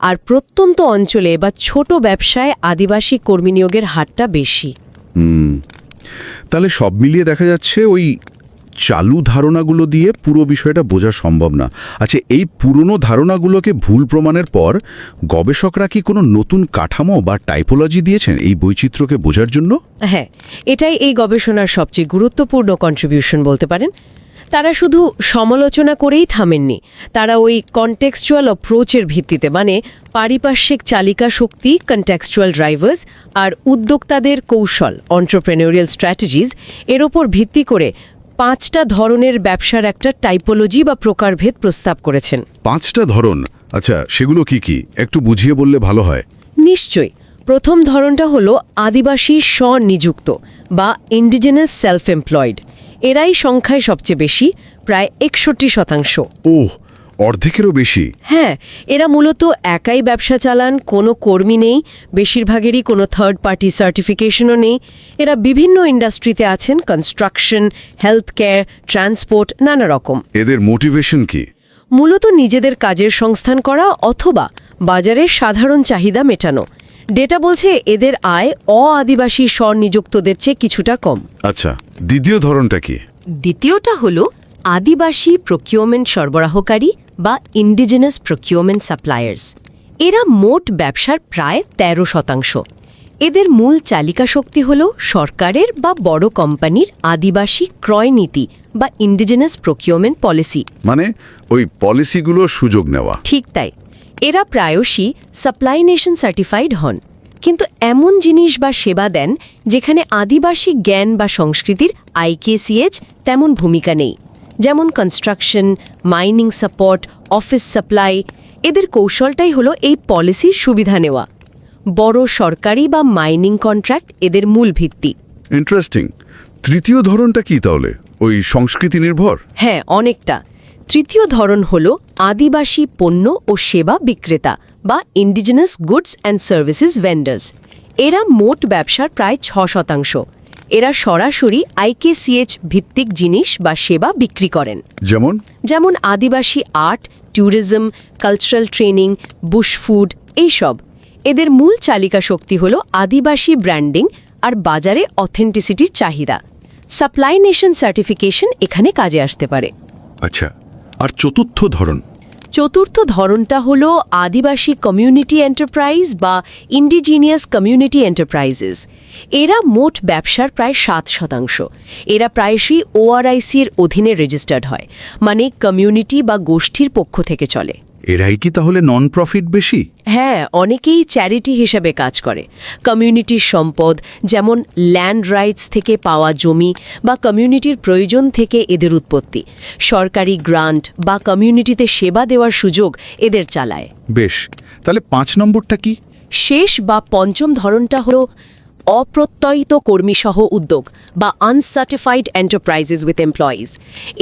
আর প্রত্যন্ত অঞ্চলে বা ছোট ব্যবসায় আদিবাসী কর্মী নিয়োগের হারটা বেশি। তাহলে সব মিলিয়ে দেখা যাচ্ছে ওই চালু ধারণাগুলো দিয়ে পুরো বিষয়টা বোঝা সম্ভব না। আচ্ছা, এই পুরনো ধারণাগুলোকে ভুল প্রমাণের পর গবেষকরা কি কোনো নতুন কাঠামো বা টাইপোলজি দিয়েছেন এই বৈচিত্র্যকে বোঝার জন্য? হ্যাঁ, এটাই এই গবেষণার সবচেয়ে গুরুত্বপূর্ণ কন্ট্রিবিউশন বলতে পারেন। তারা শুধু সমালোচনা করেই থামেননি, তারা ওই কনটেক্সচুয়াল অ্যাপ্রোচের ভিত্তিতে, মানে পারিপার্শ্বিক চালিকা শক্তি কনটেক্সচুয়াল ড্রাইভার্স আর উদ্যোক্তাদের কৌশল এন্টারপ্রেনিউরিয়াল স্ট্র্যাটেজিজ, এর ওপর ভিত্তি করে 5টা ধরনের ব্যবসার একটা টাইপোলজি বা প্রকারভেদ প্রস্তাব করেছেন। 5টা ধরন? আচ্ছা, সেগুলো কি কি একটু বুঝিয়ে বললে ভালো হয়। নিশ্চয়ই। প্রথম ধরনটা হলো আদিবাসী স্বনিযুক্ত বা ইন্ডিজিনাস সেলফ এমপ্লয়েড। এরাই সংখ্যায় সবচেয়ে বেশি, প্রায় 61%। ওহ, অর্ধেকেরও বেশি। হ্যাঁ, এরা মূলত একাই ব্যবসা চালান, কোনো কর্মী নেই, বেশিরভাগেরই কোনো থার্ড পার্টি সার্টিফিকেশনও নেই। এরা বিভিন্ন ইন্ডাস্ট্রিতে আছেন, কনস্ট্রাকশন, হেলথ কেয়ার, ট্রান্সপোর্ট, নানা রকম। এদের মোটিভেশন কি? মূলত নিজেদের কাজের সংস্থান করা অথবা বাজারের সাধারণ চাহিদা মেটানো। ডেটা বলছে এদের আয় অ-আদিবাসী স্বনিযুক্তদের চেয়ে কিছুটা কম। আচ্ছা, দ্বিতীয় ধরনটা কি? দ্বিতীয়টা হলো আদিবাসী প্রকিউরমেন্ট সরবরাহকারী বা ইন্ডিজিনাস প্রকিউরমেন্ট সাপ্লায়ার্স। এরা মোট ব্যবসার প্রায় 13%। এদের মূল চালিকা শক্তি হল সরকারের বা বড় কোম্পানির আদিবাসী ক্রয় নীতি বা ইন্ডিজিনাস প্রকিউরমেন্ট পলিসি। মানে ওই পলিসিগুলোর সুযোগ নেওয়া। ঠিক তাই। এরা প্রায়শই সাপ্লাই নেশন সার্টিফাইড হন, কিন্তু এমন জিনিস বা সেবা দেন যেখানে আদিবাসী জ্ঞান বা সংস্কৃতির IKCH তেমন ভূমিকা নেই, যেমন construction, mining support, office supply. এদের কৌশলটাই হলো এই পলিসির সুবিধা নেওয়া। বড় সরকারি বা মাইনিং কন্ট্রাক্ট এদের মূল ভিত্তি। ইন্টারেস্টিং। তৃতীয় ধরনটা কি তাহলে? ওই সংস্কৃতি নির্ভর? হ্যাঁ, অনেকটা। তৃতীয় ধরন হল আদিবাসী পণ্য ও সেবা বিক্রেতা বা indigenous goods and services vendors. এরা মোট ব্যবসার প্রায় 6%। এরা সরাসরি IKCH ভিত্তিক জিনিস বা সেবা বিক্রি করেন। যেমন আদিবাসী art, tourism, cultural training, bush food, এইসব। এদের মূল চালিকা শক্তি হল আদিবাসী ব্র্যান্ডিং আর বাজারে অথেন্টিসিটির চাহিদা। সাপ্লাই নেশন সার্টিফিকেশন এখানে কাজে আসতে পারে। আচ্ছা, আর চতুর্থ ধরন? চতুর্থ ধরনটা হলো আদিবাসী কমিউনিটি এন্টারপ্রাইজ বা ইন্ডিজিনিয়াস কমিউনিটি এন্টারপ্রাইজেস। এরা মোট ব্যবসার প্রায় 7%। এরা প্রায়শই ORIC-র অধীনে রেজিস্টার্ড হয়, মানে কমিউনিটি বা গোষ্ঠীর পক্ষ থেকে চলে। এরাই কি তাহলে নন প্রফিট বেশি? হ্যাঁ, অনেকেই চ্যারিটি হিসেবে কাজ করে। কমিউনিটির সম্পদ, যেমন ল্যান্ড রাইটস থেকে পাওয়া জমি বা কমিউনিটির প্রয়োজন থেকে এদের উৎপত্তি, সরকারি গ্রান্ট বা কমিউনিটিতে সেবা দেওয়ার সুযোগ এদের চালায়। বেশ, তাহলে 5 নম্বরটা কি? শেষ বা পঞ্চম ধরনটা হল অপ্রত্যয়িত কর্মীসহ উদ্যোগ বা আনসার্টিফাইড এন্টারপ্রাইজেস উইথ এমপ্লয়িজ।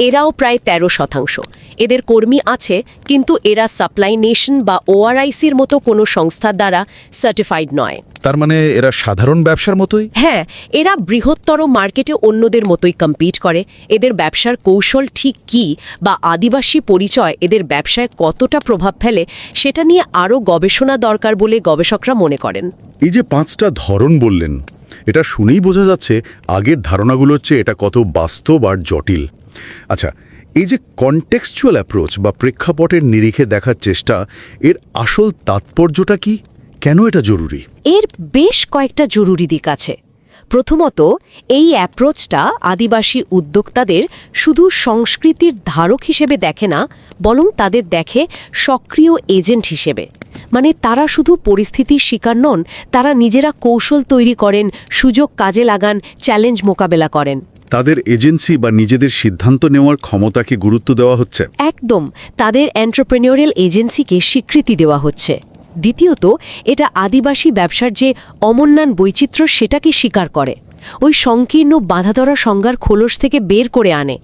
এরাও প্রায় 13%। এদের কর্মী আছে, কিন্তু এরা সাপ্লাই নেশন বা ORIC-র মতো কোনো সংস্থার দ্বারা সার্টিফাইড নয়। তার মানে এরা সাধারণ ব্যবসার মতোই? হ্যাঁ, এরা বৃহত্তর মার্কেটে অন্যদের মতোই কম্পিট করে। এদের ব্যবসার কৌশল ঠিক কী বা আদিবাসী পরিচয় এদের ব্যবসায় কতটা প্রভাব ফেলে সেটা নিয়ে আরও গবেষণা দরকার বলে গবেষকরা মনে করেন। এই যে 5টা ধরন বললেন, এটা শুনেই বোঝা যাচ্ছে আগের ধারণাগুলোর চেয়ে এটা কত বাস্তব আর জটিল। আচ্ছা, এই যে কনটেক্সচুয়াল অ্যাপ্রোচ বা প্রেক্ষাপটের নিরিখে দেখার চেষ্টা, এর আসল তাৎপর্যটা কি? কেন এটা জরুরি? এর বেশ কয়েকটা জরুরি দিক আছে। প্রথমত এই অ্যাপ্রোচটা আদিবাসী উদ্যোক্তাদের শুধু সংস্কৃতির ধারক হিসেবে দেখে না, বরং তাদের দেখে সক্রিয় এজেন্ট হিসেবে। মানে তারা শুধু পরিস্থিতির শিকার নন, তারা নিজেরা কৌশল তৈরি করেন, সুযোগ কাজে লাগান, চ্যালেঞ্জ মোকাবেলা করেন। তাদের এজেন্সি বা নিজেদের সিদ্ধান্ত নেওয়ার ক্ষমতাকে গুরুত্ব দেওয়া হচ্ছে। একদম, তাদের এন্টারপ্রেনিউরিয়াল এজেন্সিকে স্বীকৃতি দেওয়া হচ্ছে। দ্বিতীয়ত, এটা আদিবাসী ব্যবসার যে অমূল্যায়ন বৈচিত্র্য সেটাকে স্বীকার করে, ওই সংকীর্ণ বাঁধাধরা সংজ্ঞার খোলস থেকে বের করে আনে।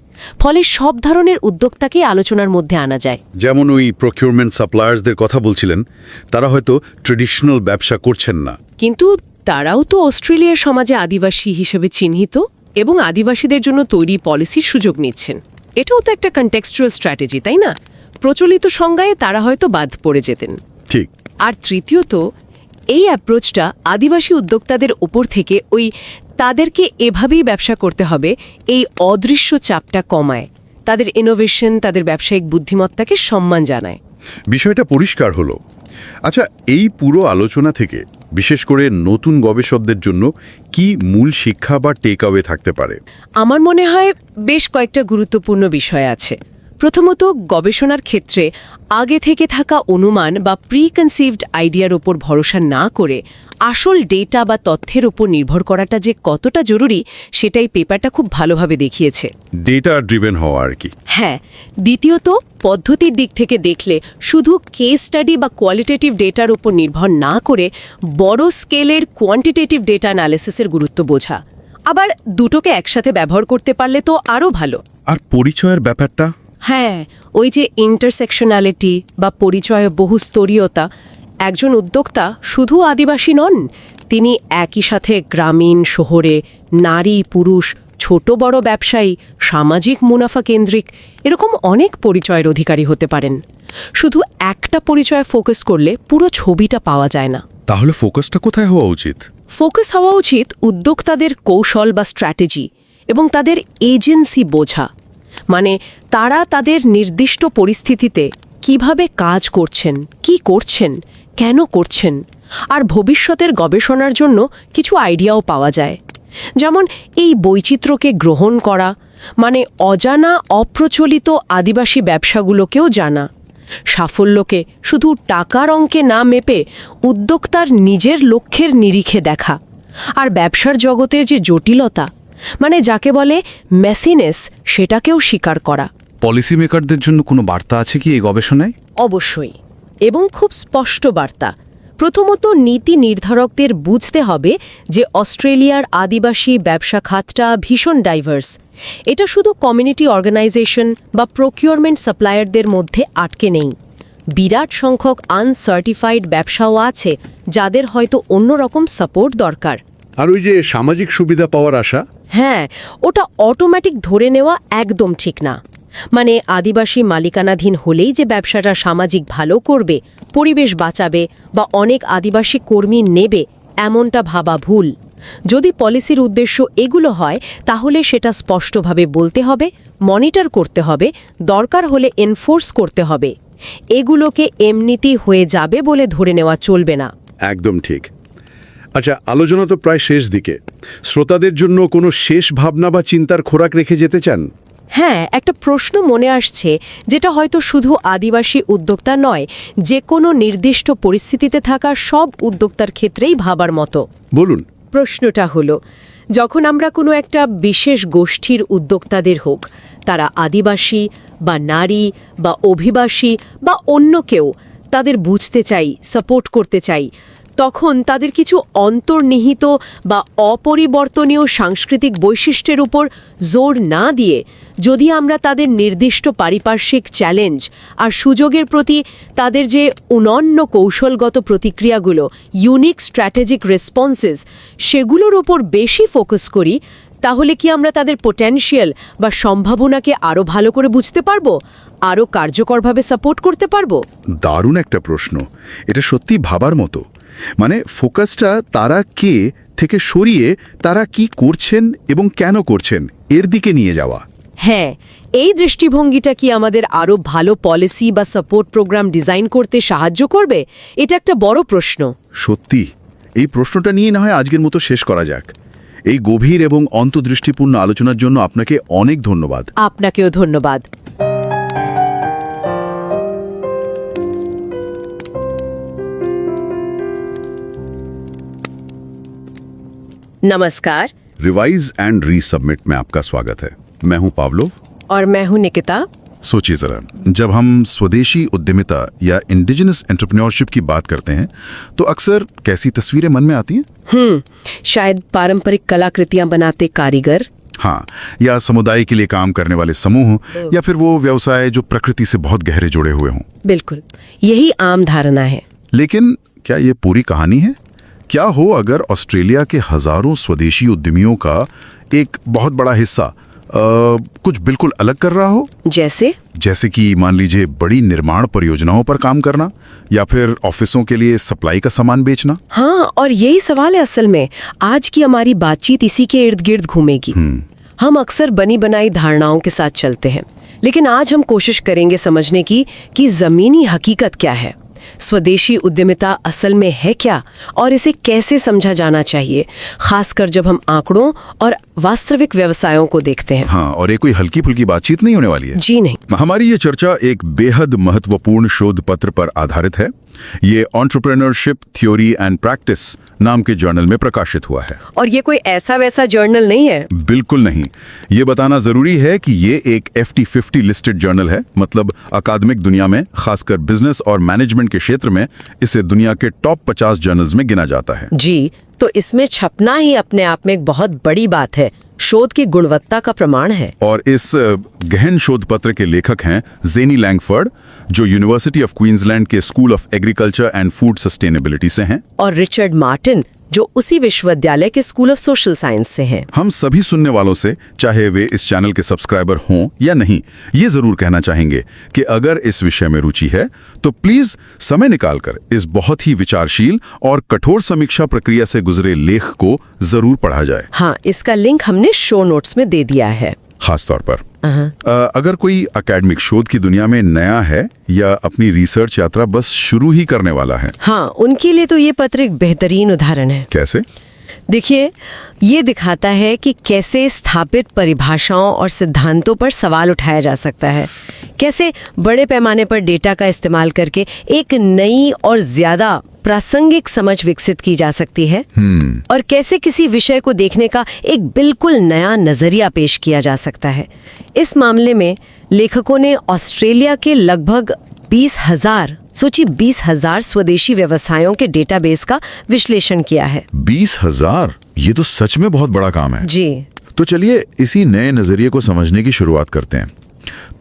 ফলে সব ধরনের উদ্যোক্তাকে আলোচনার মধ্যে আনা যায়। যেমন ওই প্রকিউরমেন্ট সাপ্লায়ার্সদের কথা বলছিলেন, তারা হয়তো ট্রেডিশনাল ব্যবসা করছেন না, কিন্তু তারাও তো অস্ট্রেলিয়ার সমাজে আদিবাসী হিসেবে চিহ্নিত এবং আদিবাসীদের জন্য তৈরি পলিসির সুযোগ নিচ্ছেন। এটাও তো একটা কনটেক্সচুয়াল স্ট্র্যাটেজি, তাই না? প্রচলিত সংজ্ঞায় তারা হয়তো বাদ পড়ে যেতেন। ঠিক। আর তৃতীয়ত, এই অ্যাপ্রোচটা আদিবাসী উদ্যোক্তাদের ওপর থেকে ওই তাদেরকে এভাবেই ব্যবসা করতে হবে এই অদৃশ্য চাপটা কমায়, তাদের ইনোভেশন, তাদের ব্যবসায়িক বুদ্ধিমত্তাকে সম্মান জানায়। বিষয়টা পরিষ্কার হলো। আচ্ছা, এই পুরো আলোচনা থেকে বিশেষ করে নতুন গবেষকদের জন্য কি মূল শিক্ষা বা টেক অ্যাওয়ে থাকতে পারে? আমার মনে হয় বেশ কয়েকটা গুরুত্বপূর্ণ বিষয় আছে। প্রথমত, গবেষণার ক্ষেত্রে আগে থেকে থাকা অনুমান বা প্রিকনসিভড আইডিয়ার ওপর ভরসা না করে আসল ডেটা বা তথ্যের ওপর নির্ভর করাটা যে কতটা জরুরি সেটাই পেপারটা খুব ভালোভাবে দেখিয়েছে। ডেটা ড্রিভেন হওয়া আর কি। হ্যাঁ। দ্বিতীয়ত, পদ্ধতির দিক থেকে দেখলে শুধু কেস স্টাডি বা কোয়ালিটেটিভ ডেটার উপর নির্ভর না করে বড় স্কেলের কোয়ান্টিটেটিভ ডেটা অ্যানালিসিসের গুরুত্ব বোঝা। আবার দুটোকে একসাথে ব্যবহার করতে পারলে তো আরও ভালো। আর পরিচয়ের ব্যাপারটা? হ্যাঁ, ওই যে ইন্টারসেকশনালিটি বা পরিচয় বহুস্তরীয়তা। একজন উদ্যোক্তা শুধু আদিবাসী নন, তিনি একই সাথে গ্রামীণ, শহরে, নারী, পুরুষ, ছোট বড় ব্যবসায়ী, সামাজিক মুনাফা কেন্দ্রিক, এরকম অনেক পরিচয়ের অধিকারী হতে পারেন। শুধু একটা পরিচয়ে ফোকাস করলে পুরো ছবিটা পাওয়া যায় না। তাহলে ফোকাসটা কোথায় হওয়া উচিত? ফোকাস হওয়া উচিত উদ্যোক্তাদের কৌশল বা স্ট্র্যাটেজি এবং তাদের এজেন্সি বোঝা। মানে তারা তাদের নির্দিষ্ট পরিস্থিতিতে কিভাবে কাজ করছেন, কি করছেন, কেন করছেন, আর ভবিষ্যতের গবেষণার জন্য কিছু আইডিয়াও পাওয়া যায়। যেমন এই বৈচিত্র্যকে গ্রহণ করা, মানে অজানা অপ্রচলিত আদিবাসী ব্যবসাগুলোকেও জানা। সাফল্যকে শুধু টাকার অঙ্কে না মেপে উদ্যোক্তার নিজের লক্ষ্যের নিরিখে দেখা। আর ব্যবসার জগতের যে জটিলতা, মানে যাকে বলে মেসিনেস, সেটাকেও স্বীকার করা। পলিসি মেকারদের জন্য কোনো বার্তা আছে কি এই গবেষণায়? অবশ্যই, এবং খুব স্পষ্ট বার্তা। প্রথমত, নীতি নির্ধারকদের বুঝতে হবে যে অস্ট্রেলিয়ার আদিবাসী ব্যবসা খাতটা ভীষণ ডাইভার্স। এটা শুধু কমিউনিটি অর্গানাইজেশন বা প্রকিউরমেন্ট সাপ্লায়ারদের মধ্যে আটকে নেই। বিরাট সংখ্যক আনসার্টিফাইড ব্যবসাও আছে যাদের হয়তো অন্যরকম সাপোর্ট দরকার। আর ওই যে সামাজিক সুবিধা পাওয়ার আশা? হ্যাঁ, ওটা অটোমেটিক ধরে নেওয়া একদম ঠিক না। মানে আদিবাসী মালিকানাধীন হলেই যে ব্যবসাটা সামাজিক ভালো করবে, পরিবেশ বাঁচাবে বা অনেক আদিবাসী কর্মী নেবে, এমনটা ভাবা ভুল। যদি পলিসির উদ্দেশ্য এগুলো হয় তাহলে সেটা স্পষ্টভাবে বলতে হবে, মনিটর করতে হবে, দরকার হলে এনফোর্স করতে হবে। এগুলোকে এমনিতেই হয়ে যাবে বলে ধরে নেওয়া চলবে না। একদম ঠিক। আচ্ছা, আলোচনা তো প্রায় শেষ দিকে। শ্রোতাদের জন্য কোনো শেষ ভাবনা বা চিন্তার খোরাক রেখে যেতে চান? হ্যাঁ, একটা প্রশ্ন মনে আসছে যেটা হয়তো শুধু আদিবাসী উদ্যোক্তা নয়, যে কোনো নির্দিষ্ট পরিস্থিতিতে থাকা সব উদ্যোক্তার ক্ষেত্রেই ভাবার মতো। বলুন। প্রশ্নটা হলো, যখন আমরা কোনো একটা বিশেষ গোষ্ঠীর উদ্যোক্তাদের হোক, তারা আদিবাসী বা নারী বা অভিবাসী বা অন্য কেউ, তাদের বুঝতে চাই, সাপোর্ট করতে চাই, তখন তাদের কিছু অন্তর্নিহিত বা অপরিবর্তনীয় সাংস্কৃতিক বৈশিষ্ট্যের উপর জোর না দিয়ে যদি আমরা তাদের নির্দিষ্ট পারিপার্শ্বিক চ্যালেঞ্জ আর সুযোগের প্রতি তাদের যে অনন্য কৌশলগত প্রতিক্রিয়াগুলো, ইউনিক স্ট্র্যাটেজিক রেসপন্সেস, সেগুলোর ওপর বেশি ফোকাস করি, তাহলে কি আমরা তাদের পোটেনশিয়াল বা সম্ভাবনাকে আরও ভালো করে বুঝতে পারবো, আরও কার্যকরভাবে সাপোর্ট করতে পারবো? দারুণ একটা প্রশ্ন। এটা সত্যি ভাবার মতো। মানে ফোকাসটা তারা কে থেকে সরিয়ে তারা কি করছেন এবং কেন করছেন এর দিকে নিয়ে যাওয়া। হ্যাঁ, এই দৃষ্টিভঙ্গিটা কি আমাদের আরও ভালো পলিসি বা সাপোর্ট প্রোগ্রাম ডিজাইন করতে সাহায্য করবে? এটা একটা বড় প্রশ্ন। সত্যি, এই প্রশ্নটা নিয়ে না হয় আজকের মতো শেষ করা যাক। এই গভীর এবং অন্তর্দৃষ্টিপূর্ণ আলোচনার জন্য আপনাকে অনেক ধন্যবাদ। আপনাকেও ধন্যবাদ। नमस्कार। रिवाइज एंड रीसबमिट में आपका स्वागत है। मैं हूं पावलोव और मैं हूं निकिता। सोचिए जरा, जब हम स्वदेशी उद्यमिता या इंडिजिनस एंटरप्रेन्योरशिप की बात करते हैं तो अक्सर कैसी तस्वीरें मन में आती हैं? शायद पारंपरिक कलाकृतियां बनाते कारीगर, हाँ, या समुदाय के लिए काम करने वाले समूह, या फिर वो व्यवसाय जो प्रकृति से बहुत गहरे जुड़े हुए हों। बिल्कुल, यही आम धारणा है। लेकिन क्या ये पूरी कहानी है? क्या हो अगर ऑस्ट्रेलिया के हजारों स्वदेशी उद्यमियों का एक बहुत बड़ा हिस्सा कुछ बिल्कुल अलग कर रहा हो? जैसे कि मान लीजिए बड़ी निर्माण परियोजनाओं पर काम करना, या फिर ऑफिसों के लिए सप्लाई का सामान बेचना। हाँ, और यही सवाल है असल में। आज की हमारी बातचीत इसी के इर्द गिर्द घूमेगी। हम अक्सर बनी बनाई धारणाओं के साथ चलते हैं, लेकिन आज हम कोशिश करेंगे समझने की कि जमीनी हकीकत क्या है, स्वदेशी उद्यमिता असल में है क्या, और इसे कैसे समझा जाना चाहिए, खासकर जब हम आंकड़ों और वास्तविक व्यवसायों को देखते हैं। हाँ, और ये कोई हल्की फुल्की बातचीत नहीं होने वाली है। जी नहीं। हमारी ये चर्चा एक बेहद महत्वपूर्ण शोध पत्र पर आधारित है। ये एंटरप्रेन्योरशिप थ्योरी एंड प्रैक्टिस नाम के जर्नल में प्रकाशित हुआ है। और ये कोई ऐसा वैसा जर्नल नहीं है। बिल्कुल नहीं। ये बताना जरूरी है कि ये एक FT50 लिस्टेड जर्नल है, मतलब अकादमिक दुनिया में, खासकर बिजनेस और मैनेजमेंट के क्षेत्र में, इसे दुनिया के टॉप 50 जर्नल्स में गिना जाता है। जी, तो इसमें छपना ही अपने आप में एक बहुत बड़ी बात है, शोध की गुणवत्ता का प्रमाण है। और इस गहन शोध पत्र के लेखक हैं जेनी लैंगफर्ड, जो यूनिवर्सिटी ऑफ क्वींसलैंड के school of agriculture and food sustainability से हैं, और रिचर्ड मार्टिन, जो उसी विश्वविद्यालय के स्कूल ऑफ सोशल साइंस से हैं। हम सभी सुनने वालों से, चाहे वे इस चैनल के सब्सक्राइबर हों या नहीं, ये जरूर कहना चाहेंगे कि अगर इस विषय में रुचि है तो प्लीज समय निकालकर इस बहुत ही विचारशील और कठोर समीक्षा प्रक्रिया से गुजरे लेख को जरूर पढ़ा जाए। हाँ, इसका लिंक हमने शो नोट्स में दे दिया है। खास तौर पर अगर कोई एकेडमिक शोध की दुनिया में नया है या अपनी रिसर्च यात्रा बस शुरू ही करने वाला है, हाँ, उनके लिए तो ये पत्र एक बेहतरीन उदाहरण है। कैसे? देखिए, ये दिखाता है कि कैसे स्थापित परिभाषाओं और सिद्धांतों पर सवाल उठाया जा सकता है, कैसे बड़े पैमाने पर डेटा का इस्तेमाल करके एक नई और ज्यादा प्रासंगिक समझ विकसित की जा सकती है, और कैसे किसी विषय को देखने का एक बिल्कुल नया नजरिया पेश किया जा सकता है। इस मामले में लेखकों ने ऑस्ट्रेलिया के लगभग 20,000 स्वदेशी व्यवसायों के डेटाबेस का विश्लेषण किया है। 20,000? ये तो सच में बहुत बड़ा काम है। जी। तो चलिए इसी नए नजरिए को समझने की शुरुआत करते हैं।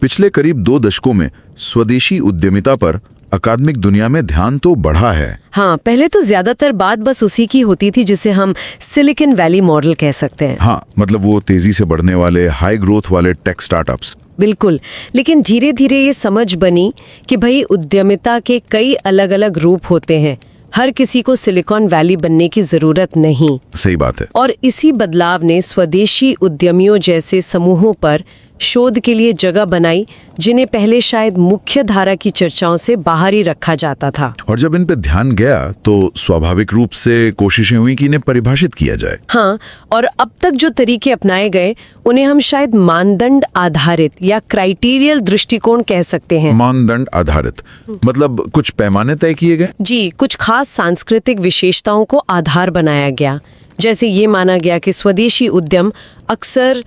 पिछले करीब 2 दशकों में स्वदेशी उद्यमिता पर अकादमिक दुनिया में ध्यान तो बढ़ा है। हाँ, पहले तो ज्यादातर बात बस उसी की होती थी जिसे हम सिलिकॉन वैली मॉडल कह सकते हैं। हाँ, मतलब वो तेजी से बढ़ने वाले हाई ग्रोथ वाले टेक स्टार्टअप्स। बिल्कुल, लेकिन धीरे धीरे ये समझ बनी कि भाई उद्यमिता के कई अलग अलग रूप होते हैं, हर किसी को सिलिकॉन वैली बनने की जरूरत नहीं। सही बात है। और इसी बदलाव ने स्वदेशी उद्यमियों जैसे समूहों पर शोध के लिए जगह बनाई, जिन्हें पहले शायद मुख्य धारा की चर्चाओं से बाहर ही रखा जाता था। और जब इन पे ध्यान गया तो स्वाभाविक रूप से कोशिशें हुई कि इन्हें परिभाषित किया जाए। हाँ, और अब तक जो तरीके अपनाए गए उन्हें हम शायद मानदंड आधारित या क्राइटेरियल दृष्टिकोण कह सकते हैं। मानदंड आधारित मतलब कुछ पैमाने तय किए गए? जी, कुछ खास सांस्कृतिक विशेषताओं को आधार बनाया गया। जैसे ये माना गया कि स्वदेशी उद्यम अक्सर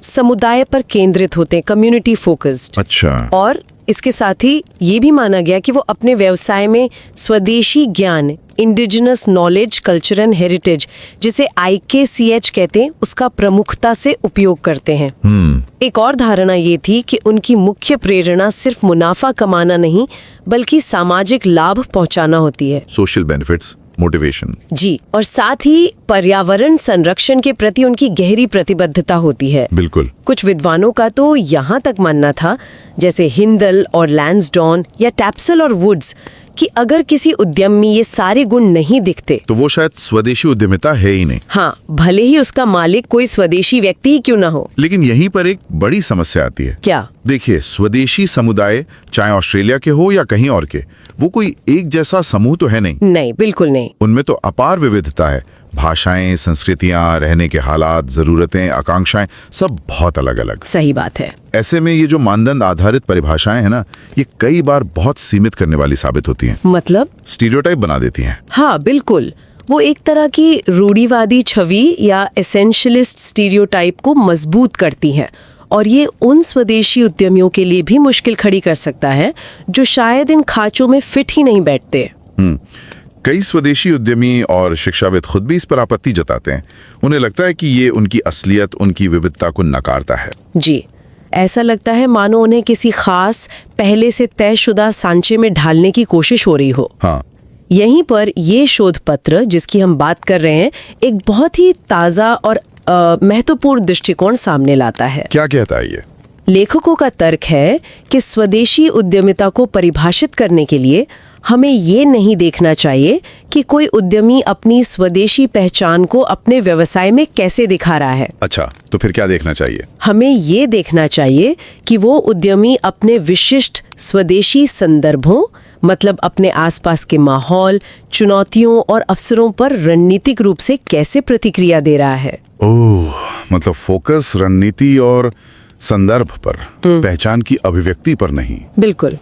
समुदाय पर केंद्रित होते हैं, कम्युनिटी फोकस्ड। अच्छा। और इसके साथ ही ये भी माना गया कि वो अपने व्यवसाय में स्वदेशी ज्ञान, indigenous knowledge, culture and heritage, जिसे IKCH कहते हैं, उसका प्रमुखता से उपयोग करते हैं। एक और धारणा ये थी कि उनकी मुख्य प्रेरणा सिर्फ मुनाफा कमाना नहीं, बल्कि सामाजिक लाभ पहुंचाना होती है। Social benefits, motivation. जी, और साथ ही पर्यावरण संरक्षण के प्रति उनकी गहरी प्रतिबद्धता होती है। बिल्कुल। कुछ विद्वानों का तो यहाँ तक मानना था, जैसे हिंदल और लैंसडॉन या टैप्सल और वुड्स, कि अगर किसी उद्यम में ये सारे गुण नहीं दिखते तो वो शायद स्वदेशी उद्यमिता है ही नहीं। हाँ, भले ही उसका मालिक कोई स्वदेशी व्यक्ति ही क्यों ना हो। लेकिन यहीं पर एक बड़ी समस्या आती है। क्या? देखिए, स्वदेशी समुदाय चाहे ऑस्ट्रेलिया के हो या कहीं और के, वो कोई एक जैसा समूह तो है नहीं। नहीं, बिल्कुल नहीं। उनमें तो अपार विविधता है, भाषाएं, संस्कृतियां, रहने के हालात, ज़रूरतें, आकांक्षाएं सब बहुत अलग अलग। सही बात है। ऐसे में ये जो मानदंड आधारित परिभाषाएं हैं ना, ये कई बार बहुत सीमित करने वाली साबित होती हैं। मतलब? स्टीरियोटाइप बना देती हैं। हाँ बिल्कुल, वो एक तरह की रूढ़िवादी छवि या एसेंशियलिस्ट स्टीरियोटाइप को मजबूत करती हैं, और ये उन स्वदेशी उद्यमियों के लिए भी मुश्किल खड़ी कर सकता है जो शायद इन खांचों में फिट ही नहीं बैठते। कई स्वदेशी उद्यमी और शिक्षाविद खुद भी इस पर आपत्ति जताते हैं। उन्हें लगता है कि ये उनकी असलियत, उनकी विविधता को नकारता है। जी, ऐसा लगता है मानो उन्हें किसी खास पहले से तयशुदा सांचे में ढालने की कोशिश हो रही हो। हाँ, यहीं पर ये शोध पत्र जिसकी हम बात कर रहे हैं एक बहुत ही ताज़ा और महत्वपूर्ण दृष्टिकोण सामने लाता है। क्या कहता है ये? लेखकों का तर्क है कि स्वदेशी उद्यमिता को परिभाषित करने के लिए हमें ये नहीं देखना चाहिए कि कोई उद्यमी अपनी स्वदेशी पहचान को अपने व्यवसाय में कैसे दिखा रहा है। अच्छा, तो फिर क्या देखना चाहिए? हमें ये देखना चाहिए कि वो उद्यमी अपने विशिष्ट स्वदेशी संदर्भों, मतलब अपने आसपास के माहौल, चुनौतियों और अवसरों पर रणनीतिक रूप से कैसे प्रतिक्रिया दे रहा है। ओह, मतलब फोकस रणनीति और संदर्भ पर, पहचान की अभिव्यक्ति पर नहीं। बिल्कुल।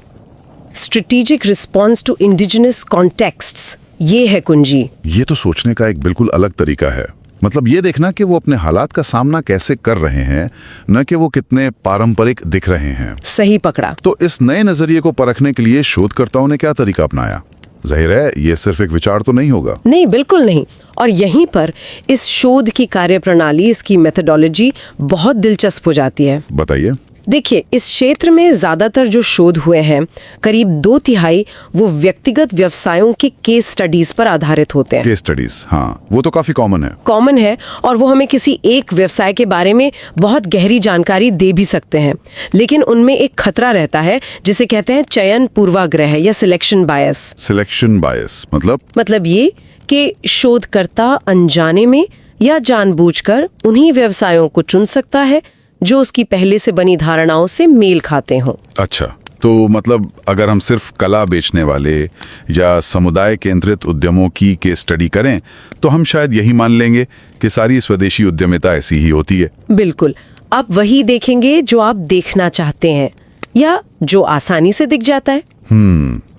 Strategic response to indigenous contexts, ये है कुंजी। ये तो सोचने का एक बिल्कुल अलग तरीका है। मतलब ये देखना कि वो अपने हालात का सामना कैसे कर रहे हैं, न कि वो कितने पारंपरिक दिख रहे हैं। सही पकड़ा। तो इस नए नजरिए को परखने के लिए शोधकर्ताओं ने क्या तरीका अपनाया? जाहिर है ये सिर्फ एक विचार तो नहीं होगा। नहीं, बिल्कुल नहीं। और यहीं पर इस शोध की कार्यप्रणाली, इसकी मेथोडोलॉजी बहुत दिलचस्प हो जाती है। बताइए। देखिए, इस क्षेत्र में ज्यादातर जो शोध हुए हैं, करीब 2/3 वो व्यक्तिगत व्यवसायों के केस स्टडीज पर आधारित होते हैं। केस स्टडीज, हाँ, वो तो काफी कॉमन है। और वो हमें किसी एक व्यवसाय के बारे में बहुत गहरी जानकारी दे भी सकते हैं, लेकिन उनमें एक खतरा रहता है जिसे कहते हैं चयन पूर्वाग्रह या सिलेक्शन बायस। सिलेक्शन बायस मतलब ये कि शोधकर्ता अनजाने में या जानबूझकर उन्हीं व्यवसायों को चुन सकता है जो उसकी पहले से बनी धारणाओं से मेल खाते हों। अच्छा, तो मतलब अगर हम सिर्फ कला बेचने वाले या समुदाय केंद्रित उद्यमों की केस स्टडी करें तो हम शायद यही मान लेंगे कि सारी स्वदेशी उद्यमिता ऐसी ही होती है। बिल्कुल, आप वही देखेंगे जो आप देखना चाहते हैं या जो आसानी से दिख जाता है।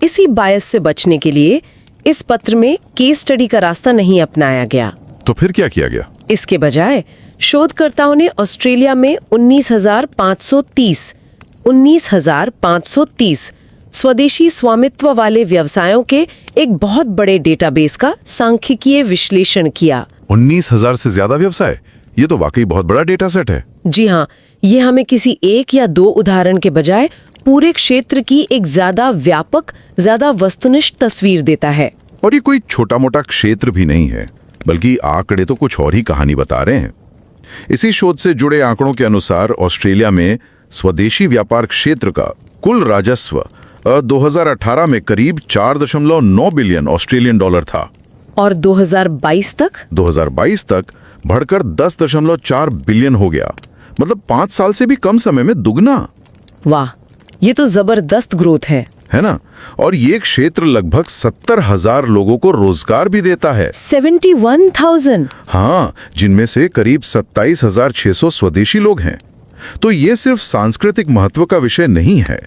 इसी बायस से बचने के लिए इस पत्र में केस स्टडी का रास्ता नहीं अपनाया गया। तो फिर क्या किया गया? इसके बजाय शोधकर्ताओं ने ऑस्ट्रेलिया में 19,530 स्वदेशी स्वामित्व वाले व्यवसायों के एक बहुत बड़े डेटाबेस का सांख्यिकीय विश्लेषण किया। 19,000 से ज्यादा व्यवसाय? ये तो वाकई बहुत बड़ा डेटा सेट है। जी हाँ, ये हमें किसी एक या दो उदाहरण के बजाय पूरे क्षेत्र की एक ज्यादा व्यापक, ज्यादा वस्तुनिष्ठ तस्वीर देता है। और ये कोई छोटा मोटा क्षेत्र भी नहीं है, बल्कि आंकड़े तो कुछ और ही कहानी बता रहे हैं। इसी शोध से जुड़े आंकड़ों के अनुसार ऑस्ट्रेलिया में स्वदेशी व्यापार क्षेत्र का कुल राजस्व 2018 में करीब 4.9 बिलियन ऑस्ट्रेलियन डॉलर था, और 2022 तक बढ़कर 10.4 बिलियन हो गया। मतलब 5 साल से भी कम समय में दुगना। वाह, ये तो जबरदस्त ग्रोथ है ना? और ये क्षेत्र लगभग 70,000 लोगों को रोजगार भी देता है। 71,000? हाँ, जिनमें से करीब 27,600 स्वदेशी लोग हैं। तो ये सिर्फ सांस्कृतिक महत्व का विषय नहीं है,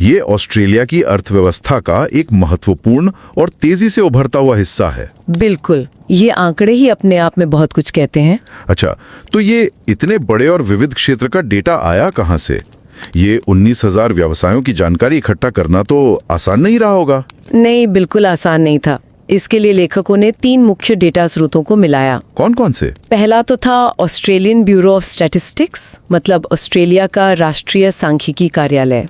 ये ऑस्ट्रेलिया की अर्थव्यवस्था का एक महत्वपूर्ण और तेजी से उभरता हुआ हिस्सा है। बिल्कुल, ये आंकड़े ही अपने आप में बहुत कुछ कहते हैं। अच्छा, तो ये इतने बड़े और विविध क्षेत्र का डेटा आया कहाँ से? ये 19,000 व्यवसायों की जानकारी इकट्ठा करना तो आसान नहीं रहा होगा। नहीं, बिल्कुल आसान नहीं था। इसके लिए लेखकों ने 3 मुख्य डेटा स्रोतों को मिलाया। कौन कौन से? पहला तो था ऑस्ट्रेलियन ब्यूरो ऑफ स्टैटिस्टिक्स, मतलब ऑस्ट्रेलिया का राष्ट्रीय सांख्यिकी कार्यालय।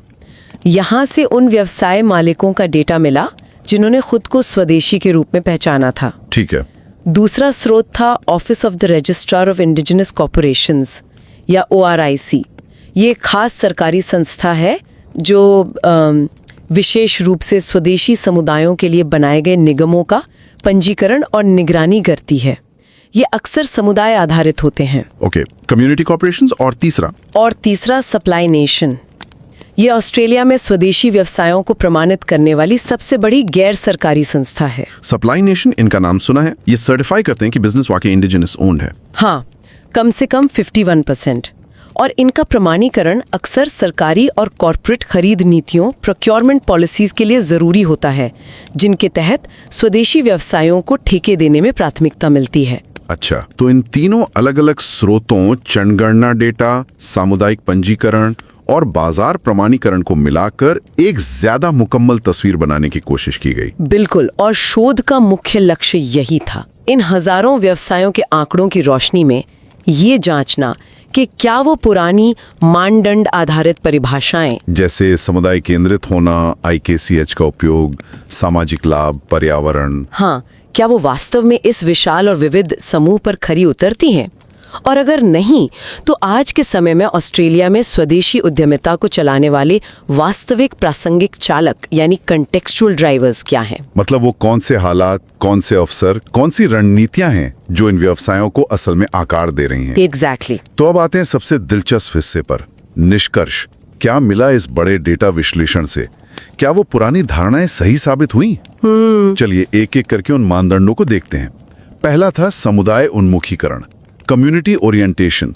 यहाँ से उन व्यवसाय मालिकों का डेटा मिला जिन्होंने खुद को स्वदेशी के रूप में पहचाना था। ठीक है। दूसरा स्रोत था office of the registrar of indigenous corporations या ORIC। ये खास सरकारी संस्था है जो विशेष रूप से स्वदेशी समुदायों के लिए बनाए गए निगमों का पंजीकरण और निगरानी करती है। ये अक्सर समुदाय आधारित होते हैं। Okay, community corporations. और तीसरा सप्लाई नेशन। ये ऑस्ट्रेलिया में स्वदेशी व्यवसायों को प्रमाणित करने वाली सबसे बड़ी गैर सरकारी संस्था है। सप्लाई नेशन, इनका नाम सुना है। ये सर्टिफाई करते हैं कि बिजनेस वाकई इंडिजिनस ओन्ड है। हाँ, कम से कम 51%। और इनका प्रमाणीकरण अक्सर सरकारी और कॉरपोरेट खरीद नीतियों, प्रोक्योरमेंट पॉलिसीज के लिए जरूरी होता है, जिनके तहत स्वदेशी व्यवसायों को ठेके देने में प्राथमिकता मिलती है। अच्छा, तो इन तीनों अलग अलग स्रोतों, जनगणना डेटा, सामुदायिक पंजीकरण और बाजार प्रमाणीकरण को मिलाकर एक ज्यादा मुकम्मल तस्वीर बनाने की कोशिश की गई। बिल्कुल, और शोध का मुख्य लक्ष्य यही था, इन हजारों व्यवसायों के आंकड़ों की रोशनी में ये जांचना कि क्या वो पुरानी मानदंड आधारित परिभाषाएं, जैसे समुदाय केंद्रित होना, IKCH का उपयोग, सामाजिक लाभ, पर्यावरण, हाँ, क्या वो वास्तव में इस विशाल और विविध समूह पर खरी उतरती हैं? और अगर नहीं, तो आज के समय में ऑस्ट्रेलिया में स्वदेशी उद्यमिता को चलाने वाले वास्तविक प्रासंगिक चालक यानी कंटेक्चुअल ड्राइवर्स क्या हैं? मतलब वो कौन से हालात, कौन से अवसर, कौन सी रणनीतियां हैं जो इन व्यवसायों को असल में आकार दे रही हैं। एग्जैक्टली। तो अब आते हैं सबसे दिलचस्प हिस्से पर, निष्कर्ष। क्या मिला इस बड़े डेटा विश्लेषण से? क्या वो पुरानी धारणाएं सही साबित हुई? चलिए एक एक करके उन मानदंडों को देखते हैं। पहला था समुदाय उन्मुखीकरण, कम्युनिटी ओरिएंटेशन।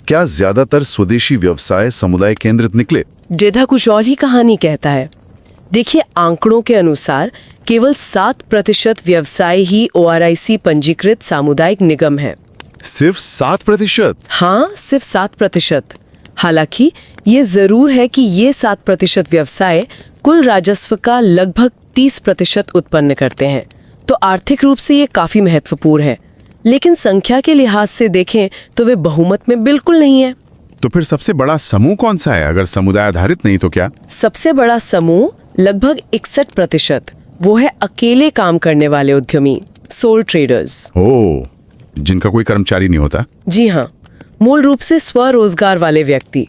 क्या ज्यादातर स्वदेशी व्यवसाय समुदाय केंद्रित निकले? डेटा कुछ और ही कहानी कहता है। देखिए, आंकड़ों के अनुसार केवल 7% व्यवसाय ही ORIC पंजीकृत सामुदायिक निगम है। सिर्फ 7%? हाँ, सिर्फ 7%। हालांकि ये जरूर है कि ये 7% व्यवसाय कुल राजस्व का लगभग 30% उत्पन्न करते हैं, तो आर्थिक रूप से ये काफी महत्वपूर्ण है। लेकिन संख्या के लिहाज से देखें तो वे बहुमत में बिल्कुल नहीं है। तो फिर सबसे बड़ा समूह कौन सा है? अगर समुदाय आधारित नहीं तो क्या? सबसे बड़ा समूह लगभग 61%, वो है अकेले काम करने वाले उद्यमी, सोल ट्रेडर्स। ओह, जिनका कोई कर्मचारी नहीं होता? जी हाँ, मूल रूप से स्वरोजगार वाले व्यक्ति।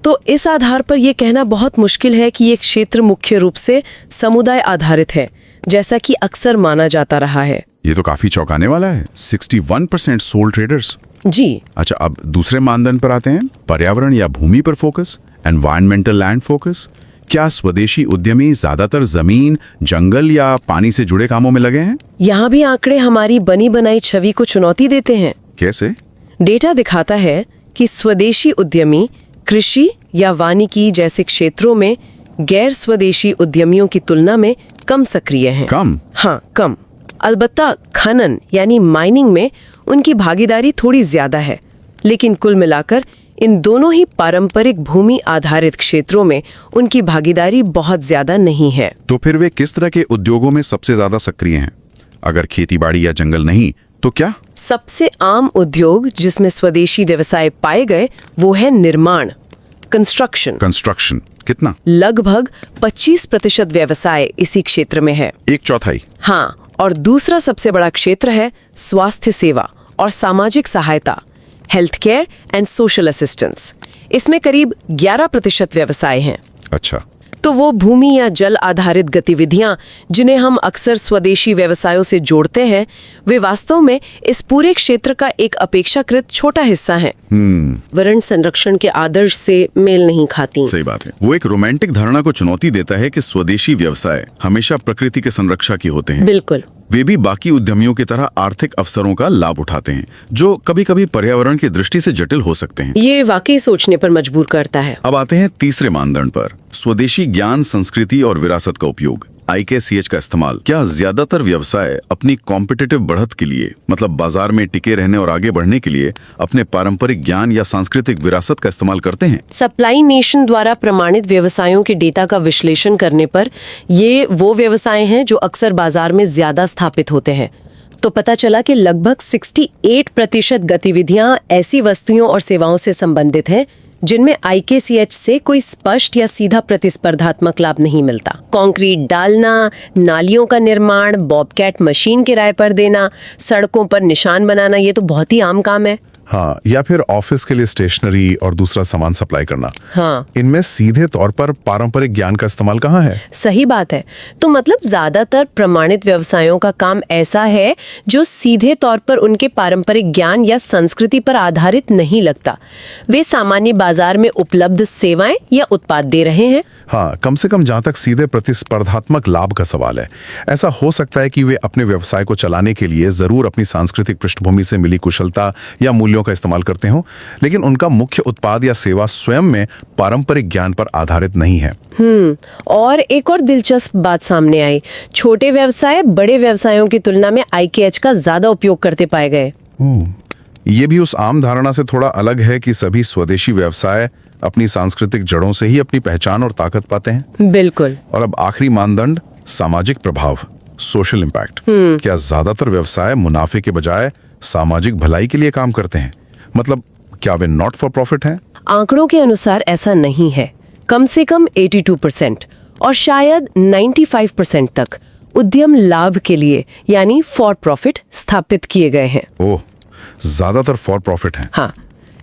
तो इस आधार पर यह कहना बहुत मुश्किल है कि ये क्षेत्र मुख्य रूप से समुदाय आधारित है, जैसा कि अक्सर माना जाता रहा है। ये तो काफी चौंकाने वाला है, 61% सोल ट्रेडर्स। जी। अच्छा, अब दूसरे मानदंड पर आते हैं, पर्यावरण या भूमि पर फोकस, एनवायरमेंटल लैंड फोकस। क्या स्वदेशी उद्यमी ज्यादातर जमीन, जंगल या पानी से जुड़े कामों में लगे हैं? यहाँ भी आंकड़े हमारी बनी बनाई छवि को चुनौती देते हैं। कैसे? डेटा दिखाता है कि स्वदेशी उद्यमी कृषि या वानिकी जैसे क्षेत्रों में गैर स्वदेशी उद्यमियों की तुलना में कम सक्रिय हैं। कम? हाँ, कम। अलबत्ता खनन यानी माइनिंग में उनकी भागीदारी थोड़ी ज्यादा है, लेकिन कुल मिलाकर इन दोनों ही पारंपरिक भूमि आधारित क्षेत्रों में उनकी भागीदारी बहुत ज्यादा नहीं है। तो फिर वे किस तरह के उद्योगों में सबसे ज्यादा सक्रिय हैं? अगर खेतीबाड़ी या जंगल नहीं तो क्या? सबसे आम उद्योग जिसमें स्वदेशी व्यवसाय पाए गए वो है निर्माण, कंस्ट्रक्शन। कंस्ट्रक्शन कितना? लगभग 25% व्यवसाय इसी क्षेत्र में है। 1/4? हाँ, और दूसरा सबसे बड़ा क्षेत्र है स्वास्थ्य सेवा और सामाजिक सहायता, health care and social assistance. इसमें करीब 11% व्यवसाय हैं। अच्छा, तो वो भूमि या जल आधारित गतिविधियां जिन्हें हम अक्सर स्वदेशी व्यवसायों से जोड़ते हैं, वे वास्तव में इस पूरे क्षेत्र का एक अपेक्षाकृत छोटा हिस्सा हैं। वर्ण संरक्षण के आदर्श से मेल नहीं खाती। सही बात है। वो एक रोमांटिक धारणा को चुनौती देता है कि स्वदेशी व्यवसाय हमेशा प्रकृति के संरक्षा की होते हैं। बिल्कुल। वे भी बाकी उद्यमियों की तरह आर्थिक अवसरों का लाभ उठाते हैं, जो कभी कभी पर्यावरण की दृष्टि से जटिल हो सकते हैं। ये वाकई सोचने पर मजबूर करता है। अब आते हैं तीसरे मानदंड पर, स्वदेशी ज्ञान, संस्कृति और विरासत का उपयोग, IKCH का इस्तेमाल। क्या ज्यादातर व्यवसाय अपनी कॉम्पिटिटिव बढ़त के लिए, मतलब बाजार में टिके रहने और आगे बढ़ने के लिए, अपने पारंपरिक ज्ञान या सांस्कृतिक विरासत का इस्तेमाल करते हैं? सप्लाई नेशन द्वारा प्रमाणित व्यवसायों के डेटा का विश्लेषण करने पर ये वो व्यवसाय हैं जो अक्सर बाजार में ज्यादा स्थापित होते हैं। तो पता चला कि लगभग 68% गतिविधियां ऐसी वस्तुओं और सेवाओं से संबंधित हैं जिनमें IKCH से कोई स्पष्ट या सीधा प्रतिस्पर्धात्मक लाभ नहीं मिलता। कंक्रीट डालना, नालियों का निर्माण, बॉबकैट मशीन किराए पर देना, सड़कों पर निशान बनाना, ये तो बहुत ही आम काम है। हाँ, या फिर ऑफिस के लिए स्टेशनरी और दूसरा सामान सप्लाई करना। हाँ, इनमें सीधे तौर पर पारंपरिक ज्ञान का इस्तेमाल कहाँ है? सही बात है। तो मतलब ज्यादातर प्रमाणित व्यवसायों का काम ऐसा है जो सीधे तौर पर उनके पारंपरिक ज्ञान या संस्कृति पर आधारित नहीं लगता। वे सामान्य बाजार में उपलब्ध सेवाएं या उत्पाद दे रहे हैं। हाँ, कम से कम जहाँ तक सीधे प्रतिस्पर्धात्मक लाभ का सवाल है। ऐसा हो सकता है कि वे अपने व्यवसाय को चलाने के लिए जरूर अपनी सांस्कृतिक पृष्ठभूमि से मिली कुशलता या मूल्यों का इस्तेमाल करते हो, लेकिन उनका मुख्य उत्पाद या सेवा स्वयं में पारंपरिक ज्ञान पर आधारित नहीं है। और एक और दिलचस्प बात सामने आई। छोटे व्यवसाय बड़े व्यवसायों की तुलना में IKH का ज्यादा उपयोग करते पाए गए। ये भी उस आम धारणा से थोड़ा अलग है कि सभी स्वदेशी व्यवसाय अपनी सांस्कृतिक जड़ों से ही अपनी पहचान और ताकत पाते हैं। बिल्कुल। और अब आखिरी मानदंड, सामाजिक प्रभाव, सोशल इम्पैक्ट। क्या ज्यादातर व्यवसाय मुनाफे के बजाय सामाजिक भलाई के लिए काम करते हैं? मतलब क्या वे नॉट फॉर प्रॉफिट हैं? आंकड़ों के अनुसार ऐसा नहीं है। कम से कम 82% और शायद 95% तक उद्यम लाभ के लिए यानी फॉर प्रॉफिट स्थापित किए गए हैं। ओह, ज्यादातर फॉर प्रॉफिट हैं। हाँ,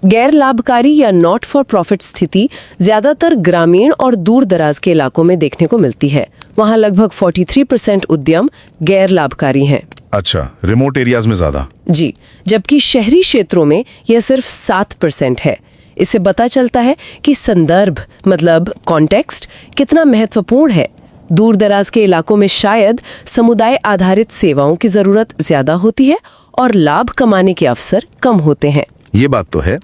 गैर लाभकारी या नॉट फॉर प्रॉफिट स्थिति ज्यादातर ग्रामीण और दूर दराज के इलाकों में देखने को मिलती है। वहाँ लगभग 43% उद्यम गैर लाभकारी हैं। अच्छा, रिमोट एरियाज में ज्यादा? जी, जबकि शहरी क्षेत्रों में यह सिर्फ 7% है। इससे पता चलता है कि संदर्भ मतलब कॉन्टेक्स्ट कितना महत्वपूर्ण है। दूर दराज के इलाकों में शायद समुदाय आधारित सेवाओं की जरूरत ज्यादा होती है और लाभ कमाने के अवसर कम होते हैं। ये बात तो है।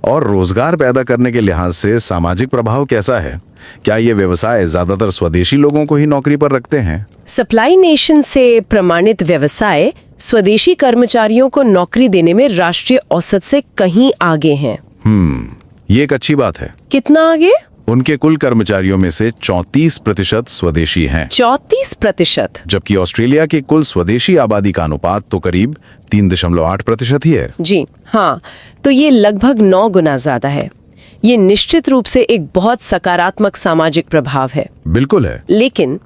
और रोजगार पैदा करने के लिहाज से सामाजिक प्रभाव कैसा है? क्या ये व्यवसाय ज्यादातर स्वदेशी लोगों को ही नौकरी पर रखते हैं? सप्लाई नेशन से प्रमाणित व्यवसाय स्वदेशी कर्मचारियों को नौकरी देने में राष्ट्रीय औसत से कहीं आगे हैं। ये एक अच्छी बात है। कितना आगे? उनके कुल कर्मचारियों में से 34% स्वदेशी हैं। 34%? जबकि ऑस्ट्रेलिया की कुल स्वदेशी आबादी का अनुपात तो करीब 3.8% ही है। जी हाँ, तो ये लगभग 9 गुना ज्यादा है। ये निश्चित रूप से एक बहुत सकारात्मक सामाजिक प्रभाव है। बिल्कुल है। लेकिन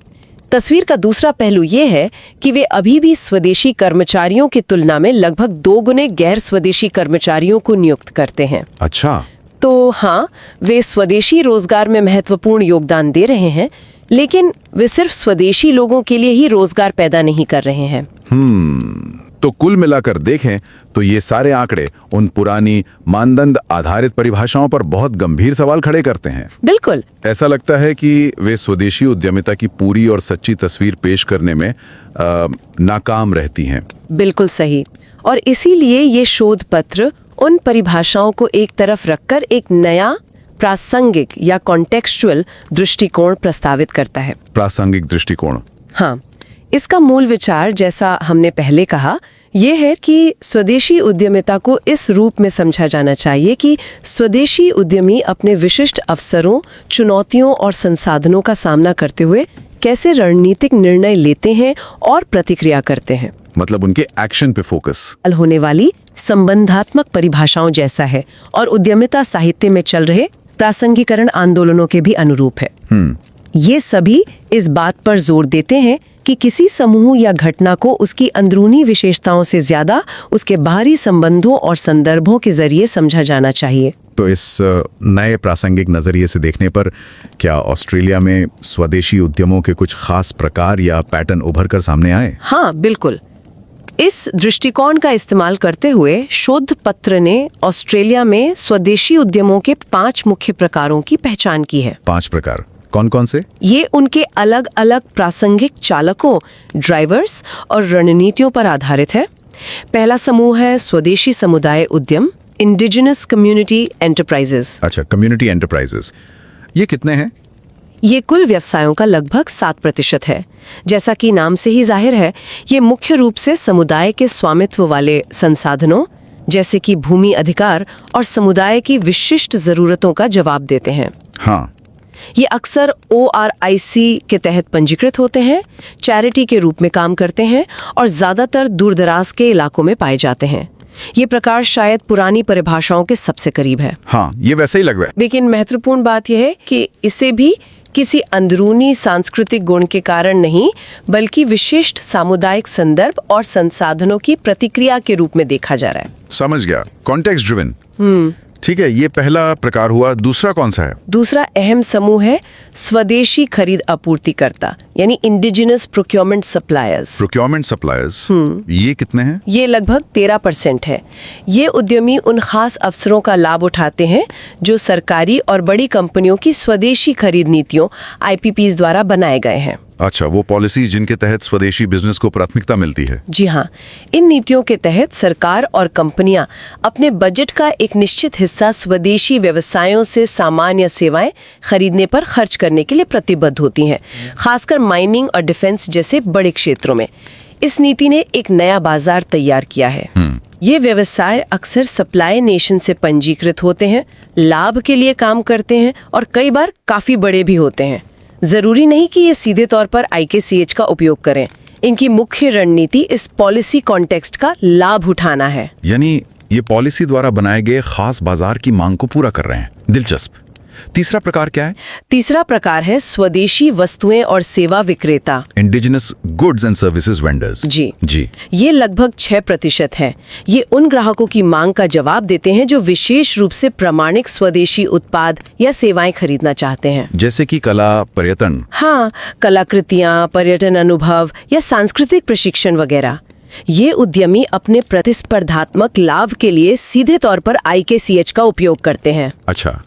तस्वीर का दूसरा पहलू ये है कि वे अभी भी स्वदेशी कर्मचारियों की तुलना में लगभग 2 गुने गैर स्वदेशी कर्मचारियों को नियुक्त करते हैं। अच्छा। तो हाँ, वे स्वदेशी रोजगार में महत्वपूर्ण योगदान दे रहे हैं, लेकिन वे सिर्फ स्वदेशी लोगों के लिए ही रोजगार पैदा नहीं कर रहे हैं। तो कुल मिलाकर देखें तो ये सारे आंकड़े उन पुरानी मानदंड आधारित परिभाषाओं पर बहुत गंभीर सवाल खड़े करते हैं। बिल्कुल। ऐसा लगता है कि वे स्वदेशी उद्यमिता की पूरी और सच्ची तस्वीर पेश करने में नाकाम रहती हैं। बिल्कुल सही। और इसीलिए ये शोध पत्र उन परिभाषाओं को एक तरफ रखकर एक नया प्रासंगिक या कॉन्टेक्स्चुअल दृष्टिकोण प्रस्तावित करता है। प्रासंगिक दृष्टिकोण? हाँ, इसका मूल विचार, जैसा हमने पहले कहा, यह है कि स्वदेशी उद्यमिता को इस रूप में समझा जाना चाहिए कि स्वदेशी उद्यमी अपने विशिष्ट अवसरों, चुनौतियों और संसाधनों का सामना करते हुए कैसे रणनीतिक निर्णय लेते हैं और प्रतिक्रिया करते हैं। मतलब उनके एक्शन पे फोकस होने वाली संबंधात्मक परिभाषाओं जैसा है और उद्यमिता साहित्य में चल रहे प्रासंगिकरण आंदोलनों के भी अनुरूप है। ये सभी इस बात पर जोर देते हैं कि किसी समूह या घटना को उसकी अंदरूनी विशेषताओं से ज्यादा उसके बाहरी संबंधों और संदर्भों के जरिए समझा जाना चाहिए। तो इस नए प्रासंगिक नजरिए से देखने पर क्या ऑस्ट्रेलिया में स्वदेशी उद्यमों के कुछ खास प्रकार या पैटर्न उभर कर सामने आए? हाँ, बिल्कुल। इस दृष्टिकोण का इस्तेमाल करते हुए शोध पत्र ने ऑस्ट्रेलिया में स्वदेशी उद्यमों के 5 मुख्य प्रकारों की पहचान की है। 5 प्रकार कौन कौन से? ये उनके अलग अलग प्रासंगिक चालकों, ड्राइवर्स और रणनीतियों पर आधारित है। पहला समूह है स्वदेशी समुदाय उद्यम, इंडिजिनस कम्युनिटी एंटरप्राइजेस। अच्छा, कम्युनिटी एंटरप्राइजेस। ये कितने हैं? ये कुल व्यवसायों का लगभग 7% है। जैसा कि नाम से ही जाहिर है, ये मुख्य रूप से समुदाय के स्वामित्व वाले संसाधनों जैसे कि भूमि अधिकार और समुदाय की विशिष्ट जरूरतों का जवाब देते हैं। हाँ, ये अक्सर ORIC के तहत पंजीकृत होते हैं, चैरिटी के रूप में काम करते हैं और ज्यादातर दूरदराज के इलाकों में पाए जाते हैं। ये प्रकार शायद पुरानी परिभाषाओं के सबसे करीब है। हाँ, ये वैसे ही लग रहा है। लेकिन महत्वपूर्ण बात यह है कि इसे भी किसी अंदरूनी सांस्कृतिक गुण के कारण नहीं, बल्कि विशिष्ट सामुदायिक संदर्भ और संसाधनों की प्रतिक्रिया के रूप में देखा जा रहा है। समझ गया, कॉन्टेक्स्ट ड्रिवन। ठीक है, ये पहला प्रकार हुआ। दूसरा कौन सा है? दूसरा अहम समूह है स्वदेशी खरीद आपूर्तिकर्ता, यानी indigenous procurement suppliers. Procurement suppliers, ये कितने हैं? ये लगभग 13% है। ये उद्यमी उन खास अवसरों का लाभ उठाते हैं जो सरकारी और बड़ी कंपनियों की स्वदेशी खरीद नीतियों IPPs द्वारा बनाए गए हैं। अच्छा, वो पॉलिसी जिनके तहत स्वदेशी बिजनेस को प्राथमिकता मिलती है। जी हाँ, इन नीतियों के तहत सरकार और कंपनियां अपने बजट का एक निश्चित हिस्सा स्वदेशी व्यवसायों से सामान या सेवाएं खरीदने पर खर्च करने के लिए प्रतिबद्ध होती हैं, खासकर माइनिंग और डिफेंस जैसे बड़े क्षेत्रों में। इस नीति ने एक नया बाजार तैयार किया है। ये व्यवसाय अक्सर सप्लाई नेशन से पंजीकृत होते हैं, लाभ के लिए काम करते हैं और कई बार काफी बड़े भी होते हैं। जरूरी नहीं कि ये सीधे तौर पर IKCH का उपयोग करें। इनकी मुख्य रणनीति इस पॉलिसी कॉन्टेक्स्ट का लाभ उठाना है। यानी ये पॉलिसी द्वारा बनाए गए खास बाजार की मांग को पूरा कर रहे हैं। दिलचस्प। तीसरा प्रकार क्या है? तीसरा प्रकार है स्वदेशी वस्तुएं और सेवा विक्रेता, indigenous goods and services vendors. जी, ये लगभग 6% है। ये उन ग्राहकों की मांग का जवाब देते हैं जो विशेष रूप से प्रामाणिक स्वदेशी उत्पाद या सेवाएं खरीदना चाहते हैं, जैसे कि कला, पर्यटन। हाँ, कलाकृतियां, पर्यटन अनुभव या सांस्कृतिक प्रशिक्षण वगैरह। ये उद्यमी अपने प्रतिस्पर्धात्मक लाभ के लिए सीधे तौर पर IKCH का उपयोग करते हैं। अच्छा,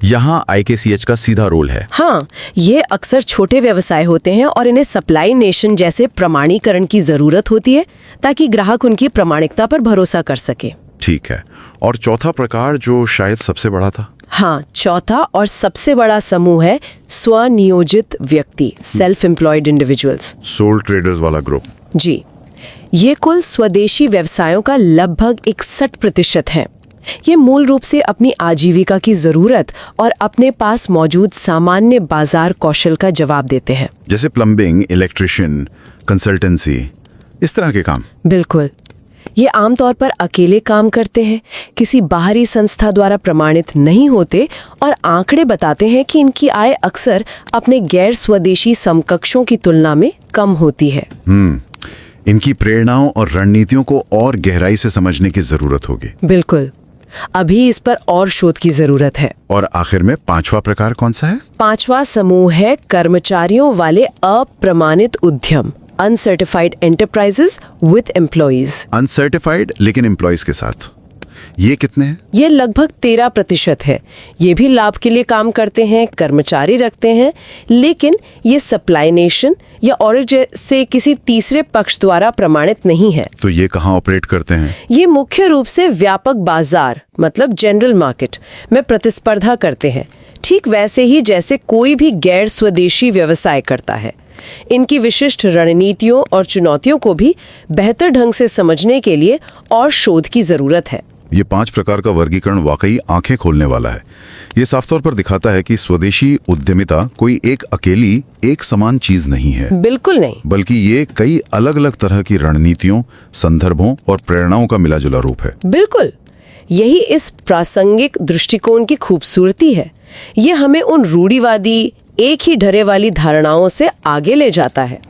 यहाँ IKCH का सीधा रोल है। हाँ, ये अक्सर छोटे व्यवसाय होते हैं और इन्हें सप्लाई नेशन जैसे प्रमाणीकरण की जरूरत होती है ताकि ग्राहक उनकी प्रामाणिकता पर भरोसा कर सके। ठीक है, और चौथा प्रकार जो शायद सबसे बड़ा था? हाँ, चौथा और सबसे बड़ा समूह है स्वनियोजित व्यक्ति, self employed individuals. Sole traders वाला ग्रुप। जी, ये कुल स्वदेशी व्यवसायों का लगभग 61% है। ये मूल रूप से अपनी आजीविका की जरूरत और अपने पास मौजूद सामान्य बाजार कौशल का जवाब देते हैं, जैसे प्लम्बिंग, इलेक्ट्रिशियन, कंसल्टेंसी, इस तरह के काम। बिल्कुल। ये आमतौर पर अकेले काम करते हैं, किसी बाहरी संस्था द्वारा प्रमाणित नहीं होते और आंकड़े बताते हैं कि इनकी आय अक्सर अपने गैर स्वदेशी समकक्षों की तुलना में कम होती है। इनकी प्रेरणाओं और रणनीतियों को और गहराई से समझने की जरूरत होगी। बिल्कुल, अभी इस पर और शोध की जरूरत है। और आखिर में पांचवा प्रकार कौन सा है? पांचवा समूह है कर्मचारियों वाले अप्रमाणित उद्यम, uncertified enterprises with employees. Uncertified लेकिन एम्प्लॉइज के साथ। ये कितने हैं? ये लगभग 13% है। ये भी लाभ के लिए काम करते हैं, कर्मचारी रखते हैं, लेकिन ये सप्लाई नेशन या ऑरिजिन से किसी तीसरे पक्ष द्वारा प्रमाणित नहीं है। तो ये कहाँ ऑपरेट करते हैं? ये मुख्य रूप से व्यापक बाजार, मतलब जनरल मार्केट में प्रतिस्पर्धा करते हैं, ठीक वैसे ही जैसे कोई भी गैर स्वदेशी व्यवसाय करता है। इनकी विशिष्ट रणनीतियों और चुनौतियों को भी बेहतर ढंग से समझने के लिए और शोध की जरूरत है। ये 5 प्रकार का वर्गीकरण वाकई आंखें खोलने वाला है। ये साफ तौर पर दिखाता है कि स्वदेशी उद्यमिता कोई एक अकेली एक समान चीज नहीं है। बिल्कुल नहीं, बल्कि ये कई अलग अलग तरह की रणनीतियों, संदर्भों और प्रेरणाओं का मिलाजुला रूप है। बिल्कुल, यही इस प्रासंगिक दृष्टिकोण की खूबसूरती है। ये हमें उन रूढ़िवादी, एक ही ढरे वाली धारणाओं से आगे ले जाता है।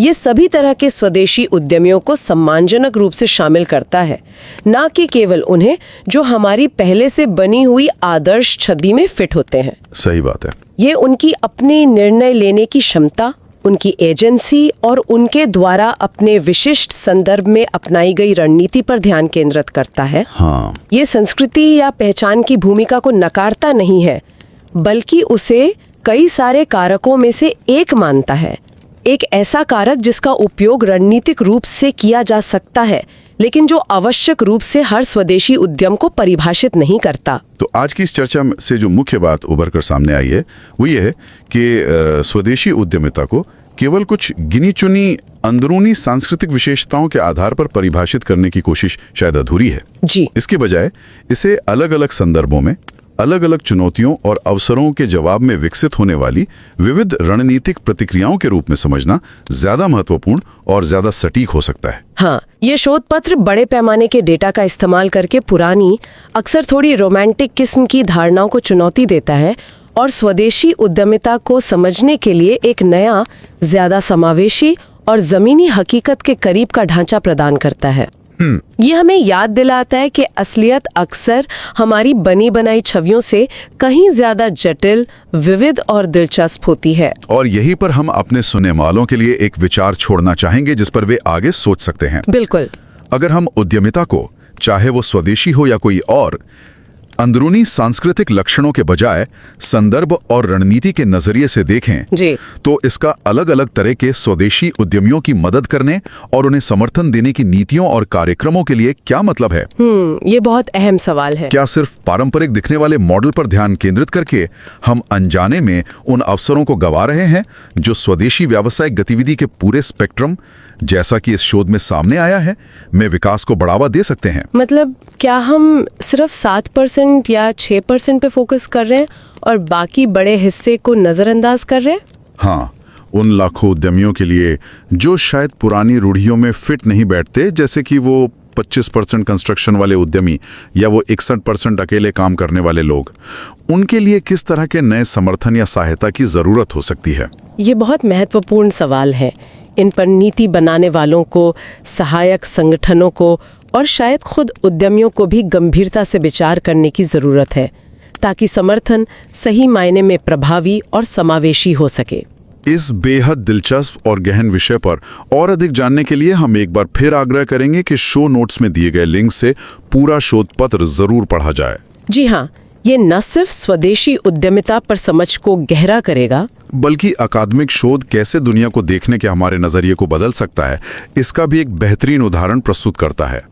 ये सभी तरह के स्वदेशी उद्यमियों को सम्मानजनक रूप से शामिल करता है, ना कि केवल उन्हें जो हमारी पहले से बनी हुई आदर्श छवि में फिट होते हैं। सही बात है। ये उनकी अपनी निर्णय लेने की क्षमता, उनकी एजेंसी और उनके द्वारा अपने विशिष्ट संदर्भ में अपनाई गई रणनीति पर ध्यान केंद्रित करता है। हाँ। ये संस्कृति या पहचान की भूमिका को नकारता नहीं है, बल्कि उसे कई सारे कारकों में से एक मानता है। एक ऐसा कारक जिसका उपयोग रणनीतिक रूप से किया जा सकता है, लेकिन जो आवश्यक रूप से हर स्वदेशी उद्यम को परिभाषित नहीं करता। तो आज की इस चर्चा से जो मुख्य बात उभर कर सामने आई है वो ये है कि स्वदेशी उद्यमिता को केवल कुछ गिनी चुनी अंदरूनी सांस्कृतिक विशेषताओं के आधार पर परिभाषित करने की कोशिश शायद अधूरी है। जी। इसके बजाय इसे अलग अलग संदर्भों में अलग अलग चुनौतियों और अवसरों के जवाब में विकसित होने वाली विविध रणनीतिक प्रतिक्रियाओं के रूप में समझना ज्यादा महत्वपूर्ण और ज्यादा सटीक हो सकता है। हाँ, ये शोध पत्र बड़े पैमाने के डेटा का इस्तेमाल करके पुरानी, अक्सर थोड़ी रोमांटिक किस्म की धारणाओं को चुनौती देता है और स्वदेशी उद्यमिता को समझने के लिए एक नया, ज्यादा समावेशी और जमीनी हकीकत के करीब का ढांचा प्रदान करता है। ये हमें याद दिलाता है कि असलियत अक्सर हमारी बनी बनाई छवियों से कहीं ज्यादा जटिल, विविध और दिलचस्प होती है। और यहीं पर हम अपने सुनने वालों के लिए एक विचार छोड़ना चाहेंगे जिस पर वे आगे सोच सकते हैं। बिल्कुल। अगर हम उद्यमिता को, चाहे वो स्वदेशी हो या कोई और, अंदरूनी सांस्कृतिक लक्षणों के बजाय संदर्भ और रणनीति के नजरिए से देखें जी, तो इसका अलग अलग तरह के स्वदेशी उद्यमियों की मदद करने और उन्हें समर्थन देने की नीतियों और कार्यक्रमों के लिए क्या मतलब है? ये बहुत अहम सवाल है। क्या सिर्फ पारंपरिक दिखने वाले मॉडल पर ध्यान केंद्रित करके हम अनजाने में उन अवसरों को गंवा रहे हैं जो स्वदेशी व्यावसायिक गतिविधि के पूरे स्पेक्ट्रम, जैसा कि इस शोध में सामने आया है, में विकास को बढ़ावा दे सकते हैं? मतलब क्या हम सिर्फ 7% या 6% पे फोकस कर रहे हैं और बाकी बड़े हिस्से को नजरअंदाज कर रहे हैं? हाँ, उन लाखों उद्यमियों के लिए जो शायद पुरानी रूढ़ियों में फिट नहीं बैठते, जैसे कि वो 25% कंस्ट्रक्शन वाले उद्यमी या वो 61% अकेले काम करने वाले लोग, उनके लिए किस तरह के नए समर्थन या सहायता की जरूरत हो सकती है? ये बहुत महत्वपूर्ण सवाल है। इन पर नीति बनाने वालों को, सहायक संगठनों को और शायद खुद उद्यमियों को भी गंभीरता से विचार करने की जरूरत है, ताकि समर्थन सही मायने में प्रभावी और समावेशी हो सके। इस बेहद दिलचस्प और गहन विषय पर और अधिक जानने के लिए हम एक बार फिर आग्रह करेंगे कि शो नोट्स में दिए गए लिंक से पूरा शोध पत्र जरूर पढ़ा जाए। जी हाँ, ये न सिर्फ स्वदेशी उद्यमिता पर समझ को गहरा करेगा, बल्कि अकादमिक शोध कैसे दुनिया को देखने के हमारे नजरिए को बदल सकता है, इसका भी एक बेहतरीन उदाहरण प्रस्तुत करता है।